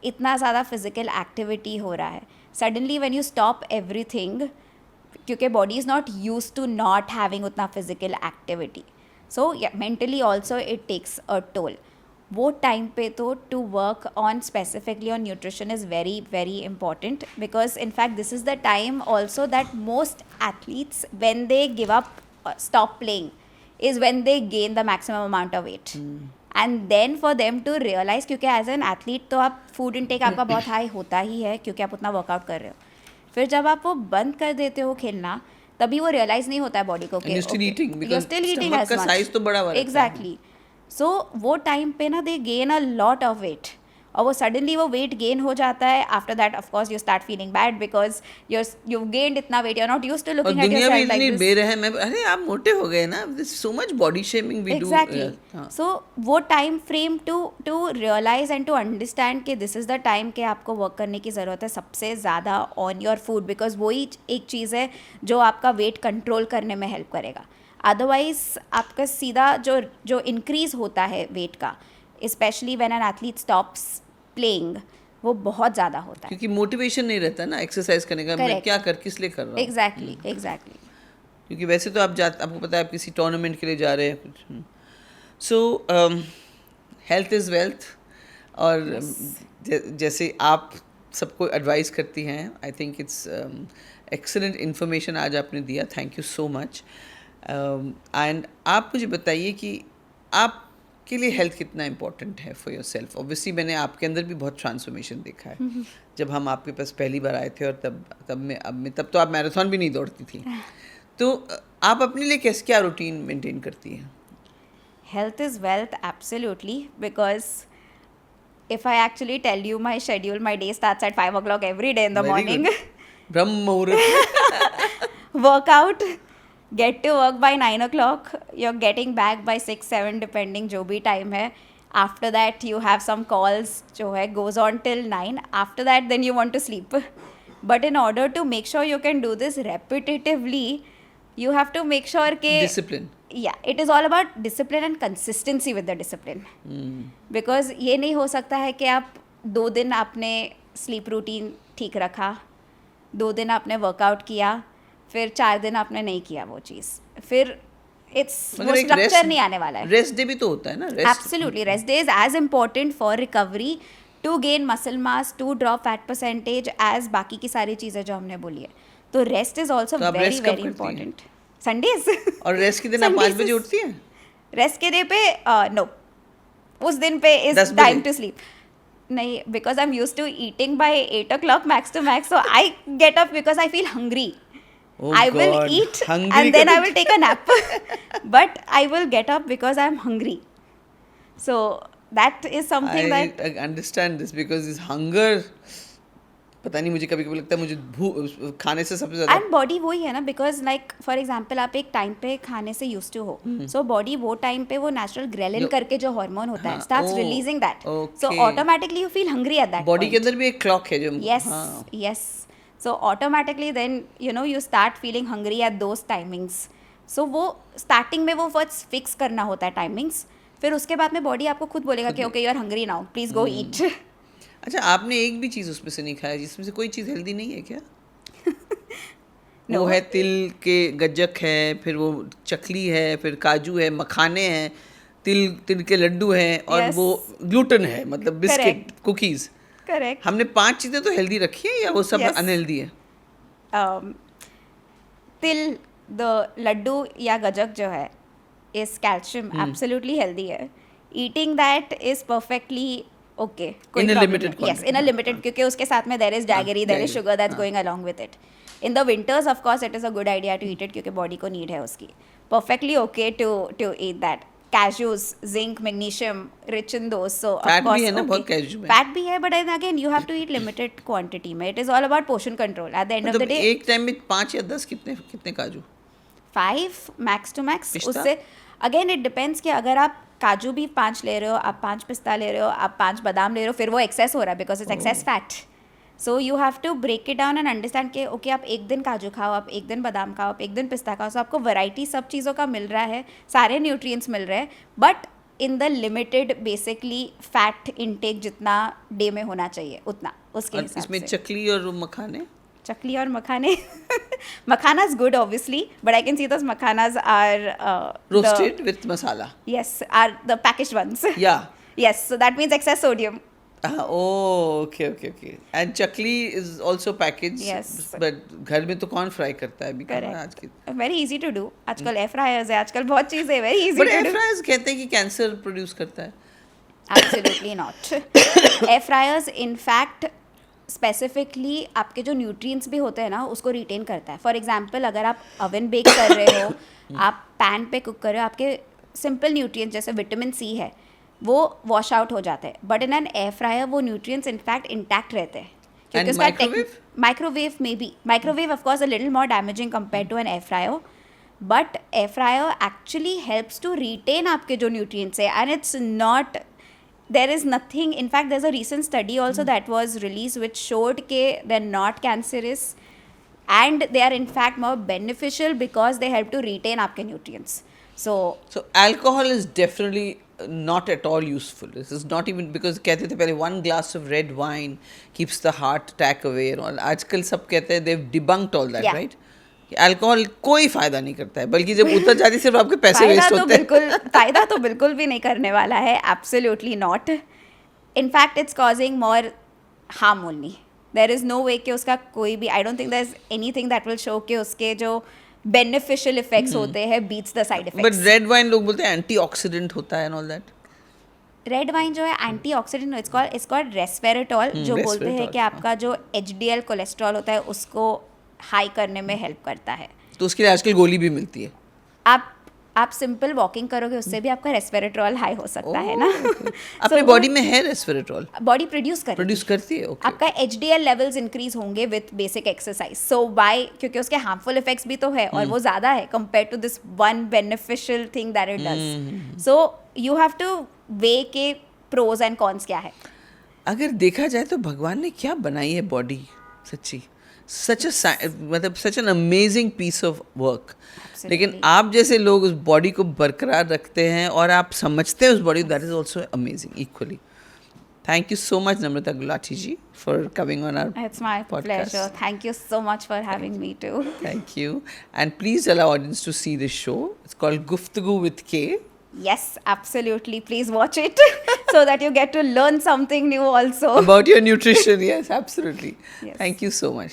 इतना ज़्यादा फिजिकल एक्टिविटी हो रहा है. Suddenly when you stop everything क्योंकि body is not use to not having उतना physical activity, so mentally also it takes a toll. वो time पे तो to work on specifically on nutrition is very very important because in fact this is the time also that most athletes when they give up stop playing is when they gain the maximum amount of weight. And then for them to realize क्योंकि as an athlete तो आप food intake आपका बहुत high होता ही है क्योंकि आप उतना वर्कआउट कर रहे हो. फिर जब आप वो बंद कर देते हो खेलना तभी वो रियलाइज नहीं होता है बॉडी को कि still eating because you're still eating stomach as का much. size तो बड़ा हुआ रहता है. Exactly. So वो टाइम पे ना they gain a lot of weight और वो सडनली वो वेट गेन हो जाता है. After that of course you start feeling bad because you gained इतना weight, you are not used to और लुकिंग एट दुनिया भी योरसेल्फ इतनी लाइक दिस. बेरहम है. अरे आप मोटे हो गए ना, this so much body shaming we do. Exactly. So वो time frame to realise and to understand कि दिस इज़ द टाइम कि आपको वर्क करने की ज़रूरत है सबसे ज़्यादा ऑन योर फूड बिकॉज वही एक चीज़ है जो आपका वेट कंट्रोल करने में हेल्प करेगा. अदरवाइज आपका सीधा जो इंक्रीज होता है वेट का, specially when an athlete stops playing, वो बहुत ज़्यादा होता है क्योंकि मोटिवेशन नहीं रहता ना एक्सरसाइज करने का. मैं क्या किस लिए कर रहा हूँ. एग्जैक्टली. क्योंकि वैसे तो आपको पता है आप किसी टूर्नामेंट के लिए जा रहे हैं कुछ. सो हेल्थ इज़ वेल्थ. और जैसे आप सबको एडवाइस करती हैं, I think it's excellent information आज आपने दिया. Thank you so much. And आप मुझे बताइए कि आपके लिए हेल्थ कितना इम्पोर्टेंट है फॉर योर सेल्फ. ऑब्वियसली मैंने आपके अंदर भी बहुत ट्रांसफॉर्मेशन देखा है. जब हम आपके पास पहली बार आए थे और तब तो आप मैराथन भी नहीं दौड़ती थी. तो आप अपने लिए क्या रूटीन मेंटेन करती हैं? Health is wealth, absolutely, because if I actually tell you my schedule, my day starts at 5 o'clock every day in the Very morning. good. ब्रह्म मुहूर्त. Workout, get to work by 9 o'clock, you're getting back by 6, 7 depending जो भी time है. After that you have some calls जो है goes on till 9. After that then you want to sleep. But in order to make sure you can do this repetitively, you have to make sure कि Discipline. Yeah, it is all about discipline and consistency with the discipline. Because ये नहीं हो सकता है कि आप 2 दिन आपने स्लीप रूटीन ठीक रखा, 2 दिन आपने वर्कआउट किया, फिर 4 दिन आपने नहीं किया वो चीज़, फिर वो स्ट्रक्चर नहीं आने वाला है. रेस्ट डे भी तो होता है ना. Absolutely, rest day is as important for recovery, to gain muscle mass, to drop fat percentage as बाकी की सारी चीज़ें जो हमने बोली है. तो rest is also very very important. Sundays. और रेस्ट के दिन आप 5 बजे उठती हैं? रेस्ट के डे पे नो, उस दिन पे इज टाइम टू स्लीप. नहीं, because I am used to eating by 8 o'clock max to max, so I get up because I feel hungry. I will eat and then I will take a nap. But I will get up because I am hungry. So that is something that I understand this because this hunger, पता नहीं मुझे कभी कभी लगता है मुझे खाने से सबसे ज़्यादा. एंड बॉडी वही है ना, बिकॉज लाइक फॉर एग्जांपल आप एक टाइम पे खाने से यूज टू हो, सो बॉडी वो टाइम पे वो नेचुरल ग्रेलिन करके जो हार्मोन होता है starts releasing that, so automatically you feel hungry at that. Body के अंदर भी एक क्लॉक है जो. Yes yes. So automatically then you start feeling hungry at those timings. So वो starting में वो first fix करना होता है timings, फिर उसके बाद में body आपको खुद बोलेगा कि okay you are hungry now, please go eat. अच्छा, आपने एक भी चीज़ उसमें से नहीं खाया जिसमें से कोई चीज़ हेल्दी नहीं है क्या? No. वो है तिल के गज्जक है, फिर वो चकली है, फिर काजू है, मखाने हैं, तिल के लड्डू हैं, और Yes. वो ग्लूटेन है, मतलब बिस्किट, Correct. कुकीज़. Correct. हमने 5 चीज़ें तो हेल्दी रखी हैं या वो सब Yes. अनहेल्दी है? तिल द लड्डू या गजक जो है इज कैल्शियम एब्सोल्युटली हेल्दी है. Eating that is perfectly okay. In a limited यस, quantity. इन अ लिमिटेड, क्योंकि उसके साथ में there is jaggery, there is jaggery. Sugar that's हाँ. Going along with it. In the winters of course it is a good idea to eat it, क्योंकि body को need है उसकी. Perfectly okay to eat that. cashews, zinc, magnesium, rich in those. So of Fat भी course, है ना okay. बहुत cashew में. Fat भी है, but then again you have to eat limited quantity में. It is all about portion control. At the end of the मतलब day, एक टाइम में 5 या 10 कितने काजू? 5 मैक्स टू मैक्स. पिस्ता? उससे अगेन इट डिपेंड्स कि अगर आप काजू भी 5 ले रहे हो, आप 5 पिस्ता ले रहे हो, आप 5 बादाम ले रहे हो, फिर वो एक्सेस हो रहा है because it's excess fat. So you have to break it down and understand कि ओके आप एक दिन काजू खाओ, आप एक दिन बादाम खाओ, आप एक दिन पिस्ता खाओ. सो आपको वैरायटी सब चीज़ों का मिल रहा है, सारे न्यूट्रिएंट्स मिल रहे हैं, but in the limited basically fat intake जितना डे में होना चाहिए उतना उसके और हिसाब इसमें से. चकली और मखाने? चकली और मखाने. मखाना's good obviously, but I can see those makhanas are Roasted with masala. yes, are the packaged ones. Yeah. Yes, so that means excess sodium. Oh, okay. And chakli is also packaged. Yes. But घर में तो कौन fry करता है अभी कहाँ है आज की? Very easy to do. आजकल एयर फ्रायर्स है, आजकल बहुत चीज़ें very easy But to air do. fryers कहते हैं कि कैंसर प्रोड्यूस करता है. Absolutely not. Air fryers in fact specifically आपके जो न्यूट्रिएंट्स भी होते हैं ना उसको रिटेन करता है. फॉर एग्जांपल अगर आप ओवन बेक कर रहे हो, आप पैन पे कुक कर रहे हो, आपके सिंपल न्यूट्रिएंट्स जैसे विटामिन सी है वो वॉश आउट हो जाते हैं, but in an air fryer वो न्यूट्रिएंट्स इनफैक्ट इंटैक्ट रहते हैं. And microwave? माइक्रोवेव में भी. Microwave of course a little more damaging compare to an air fryer, but air fryer actually helps to retain आपके जो न्यूट्रिएंट्स है. And it's not, there is nothing, in fact there's a recent study also that was released which showed that they're not cancerous and they are in fact more beneficial because they help to retain aapke nutrients. So alcohol is definitely not at all useful. This is not even, because कहते थे पहले 1 glass of red wine keeps the heart attack away and all. आजकल सब कहते हैं they've debunked all that, Yeah. right? Alcohol कोई फायदा नहीं करता है, बल्कि जब उतर जाती सिर्फ आपके पैसे वेस्ट होते हैं. फायदा तो बिल्कुल भी नहीं करने वाला है. Absolutely not. In fact it's causing more harm only. There is no way कि उसका कोई भी, I don't think there is anything that will show कि उसके जो बेनिफिशियल इफेक्ट्स होते हैं beats the side but effects. Red wine लोग बोलते हैं एंटीऑक्सीडेंट होता है and all that. Red wine जो है एंटीऑक्सीडेंट, इट्स कॉल्ड रेस्वेरेटॉल, जो बोलते हैं resveratrol, कि आपका जो एचडीएल कोलेस्ट्रॉल होता है उसको हाई करने में हेल्प करता है. तो उसके लिए आजकल गोली भी मिलती है. आप सिंपल वॉकिंग करोगे उससे भी आपका रेस्वेरेट्रॉल हाई हो सकता है ना. अपने बॉडी में है रेस्वेरेट्रॉल, बॉडी प्रोड्यूस करती है. ओके. आपका एचडीएल लेवल्स इंक्रीज होंगे with basic exercise. So by, क्योंकि उसके हार्मफुल इफेक्ट्स भी तो है और वो ज़्यादा है compare to this one beneficial thing that it does. So you have to weigh के प्रोज एंड कॉन्स क्या है. अगर देखा जाए तो भगवान ने क्या बनाई है बॉडी, सच्ची मतलब such an amazing piece of work. लेकिन आप जैसे लोग उस बॉडी को बरकरार रखते हैं और आप समझते हैं उस body, that is also amazing equally. Thank you so much Namrata Gulati ji for coming on our It's my pleasure. Thank you so much for having me too. Thank you. And please allow audience to see this show. It's called Guftagoo with K. Yes, absolutely. Please watch it so that you get to learn something new also. About your nutrition. Yes, absolutely. Yes. Thank you so much.